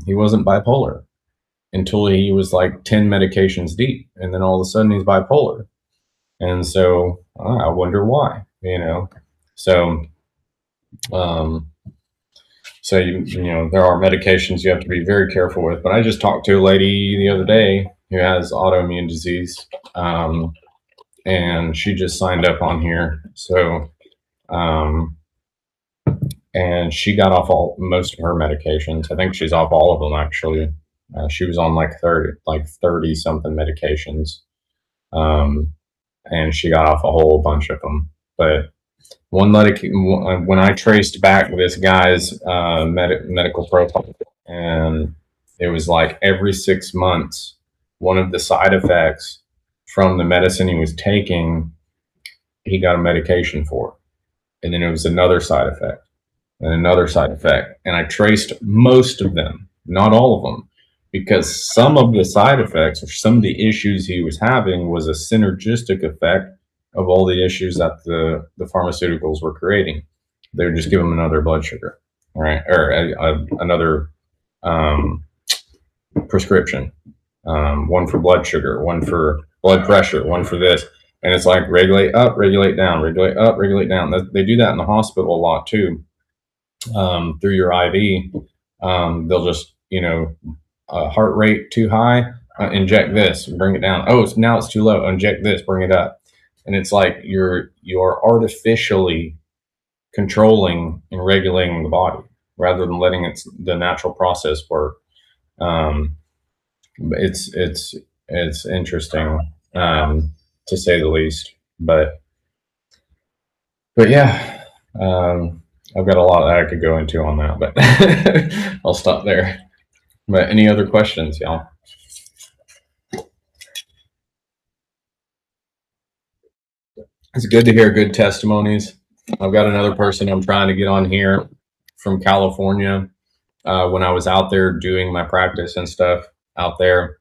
He wasn't bipolar until he was like 10 medications deep, and then all of a sudden he's bipolar. And so I wonder why, So, so there are medications you have to be very careful with. But I just talked to a lady the other day who has autoimmune disease, and she just signed up on here. So, and she got off most of her medications. I think she's off all of them actually. She was on like 30 something medications, and she got off a whole bunch of them. But when I traced back this guy's medical profile, and it was like every 6 months, one of the side effects from the medicine he was taking, he got a medication for, and then it was another side effect and another side effect, and I traced most of them, not all of them, because some of the side effects or some of the issues he was having was a synergistic effect of all the issues that the pharmaceuticals were creating. They would just give him another blood sugar, right, or another prescription, one for blood sugar, one for blood pressure, one for this, and it's like regulate up, regulate down, regulate up, regulate down. They do that in the hospital a lot too, through your IV. They'll just heart rate too high, inject this, bring it down. Oh, now it's too low, inject this, bring it up. And it's like you're artificially controlling and regulating the body rather than letting the natural process work. It's interesting, to say the least. But yeah, I've got a lot that I could go into on that, but I'll stop there. But any other questions, y'all? It's good to hear good testimonies. I've got another person I'm trying to get on here from California. When I was out there doing my practice and stuff out there,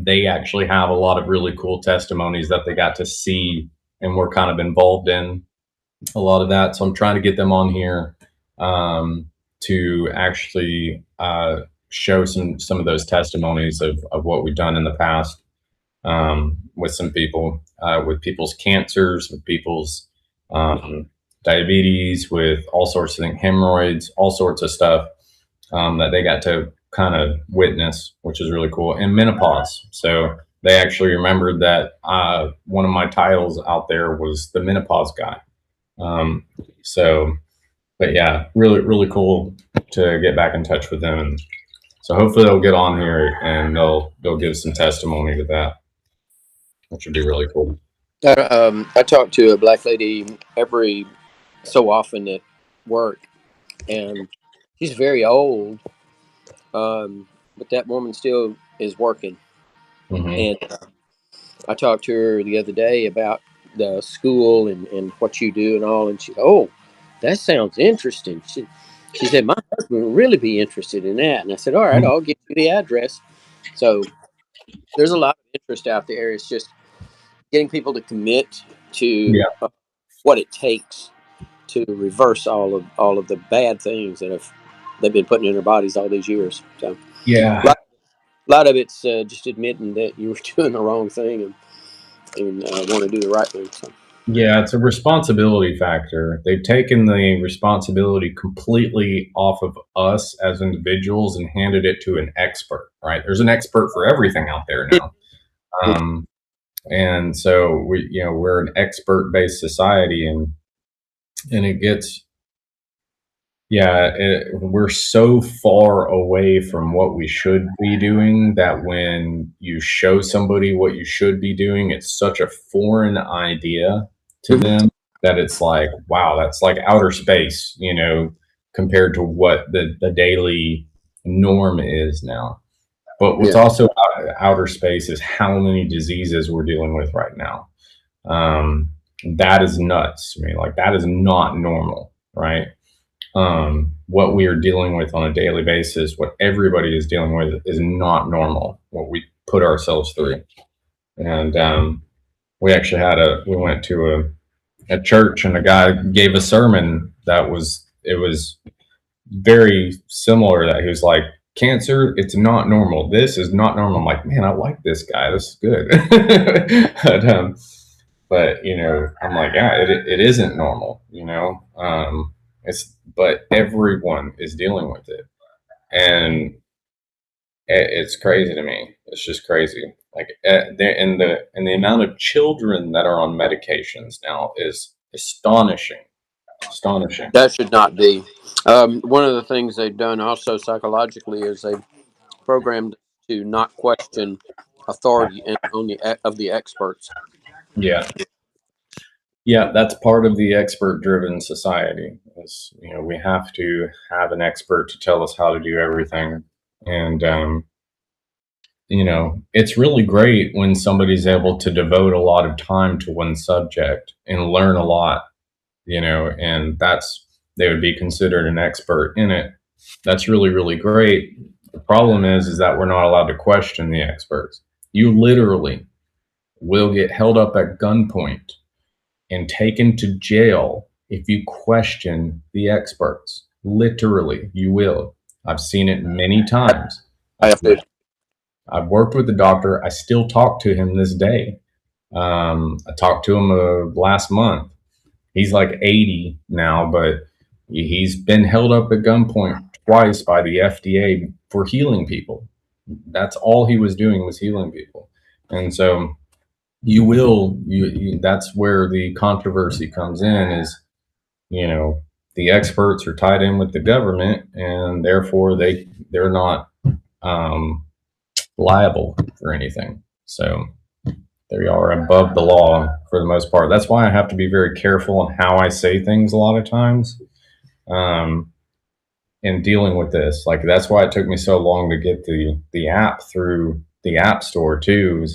they actually have a lot of really cool testimonies that they got to see and were kind of involved in a lot of that. So I'm trying to get them on here to actually show some of those testimonies of what we've done in the past, with some people, with people's cancers, with people's diabetes, with all sorts of things, hemorrhoids, all sorts of stuff that they got to kind of witness, which is really cool. And menopause. So they actually remembered that one of my titles out there was the menopause guy. But yeah, really, really cool to get back in touch with them. And so hopefully they'll get on here and they'll give some testimony to that, which would be really cool. I talk to a black lady every so often at work, and she's very old, but that woman still is working. And I talked to her the other day about the school and what you do and all, and she said, "Oh, that sounds interesting." She said, "My husband would really be interested in that." And I said, "All right, I'll give you the address." So there's a lot of interest out there. It's just getting people to commit to what it takes to reverse all of the bad things that they've been putting in their bodies all these years. So yeah, a lot of it's just admitting that you were doing the wrong thing and want to do the right thing. So. Yeah, it's a responsibility factor. They've taken the responsibility completely off of us as individuals and handed it to an expert, right? There's an expert for everything out there now. And so we're an expert-based society, and it gets, we're so far away from what we should be doing that when you show somebody what you should be doing, it's such a foreign idea to them that it's like, wow, that's like outer space, compared to what the daily norm is now. But what's also outer space is how many diseases we're dealing with right now. That is nuts to me. Like, that is not normal, right? What we are dealing with on a daily basis, what everybody is dealing with, is not normal. What we put ourselves through. And we actually we went to a church, and a guy gave a sermon it was very similar. That he was like, cancer, it's not normal. This is not normal. I'm like, man, I like this guy. This is good. but I'm like, yeah, it isn't normal. But everyone is dealing with it, and it's crazy to me. It's just crazy. Like, and the amount of children that are on medications now is astonishing. Astonishing. That should not be. One of the things they've done also psychologically is they've programmed to not question authority and only of the experts. Yeah. Yeah, that's part of the expert-driven society. Is we have to have an expert to tell us how to do everything, and it's really great when somebody's able to devote a lot of time to one subject and learn a lot, and they would be considered an expert in it. That's really, really great. The problem is that we're not allowed to question the experts. You literally will get held up at gunpoint and taken to jail if you question the experts. Literally, you will. I've seen it many times. I've worked with the doctor. I still talk to him this day. I talked to him last month. He's like 80 now, but he's been held up at gunpoint twice by the FDA for healing people. That's all he was doing, was healing people. And so that's where the controversy comes in, is, the experts are tied in with the government, and therefore they're not liable for anything. So they are above the law for the most part. That's why I have to be very careful on how I say things a lot of times, in dealing with this. Like, that's why it took me so long to get the app through the App Store too,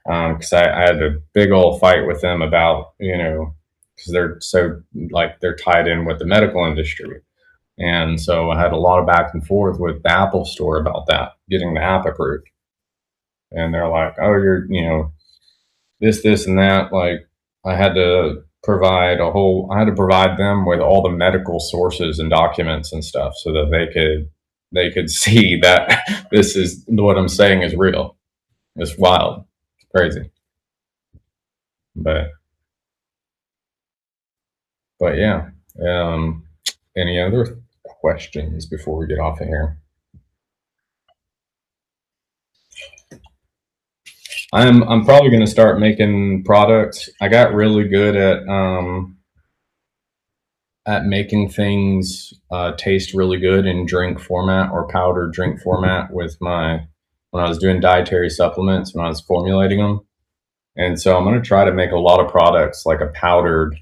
because I had a big old fight with them about, because they're tied in with the medical industry. And so I had a lot of back and forth with the Apple Store about that, getting the app approved. And they're like, oh, you're, this, and that. Like, I had to provide them with all the medical sources and documents and stuff so that they could see that this is what I'm saying is real. It's wild. It's crazy. But yeah. Any other questions before we get off of here? I'm probably going to start making products. I got really good at making things taste really good in drink format or powdered drink format when I was doing dietary supplements, when I was formulating them. And so I'm going to try to make a lot of products like a powdered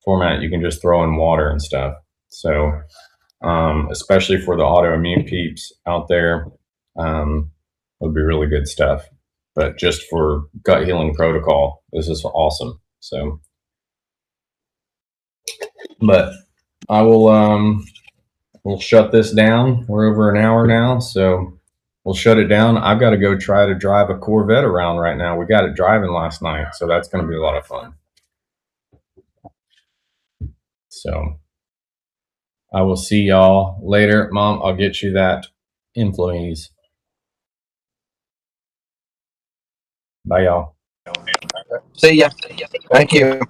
format you can just throw in water and stuff. So especially for the autoimmune peeps out there, would be really good stuff. But just for gut healing protocol, this is awesome. So, but I will we'll shut this down. We're over an hour now, so we'll shut it down. I've got to go try to drive a Corvette around right now. We got it driving last night, so that's going to be a lot of fun. So I will see y'all later. Mom, I'll get you that Influence. Bye, y'all. See ya. Thank you.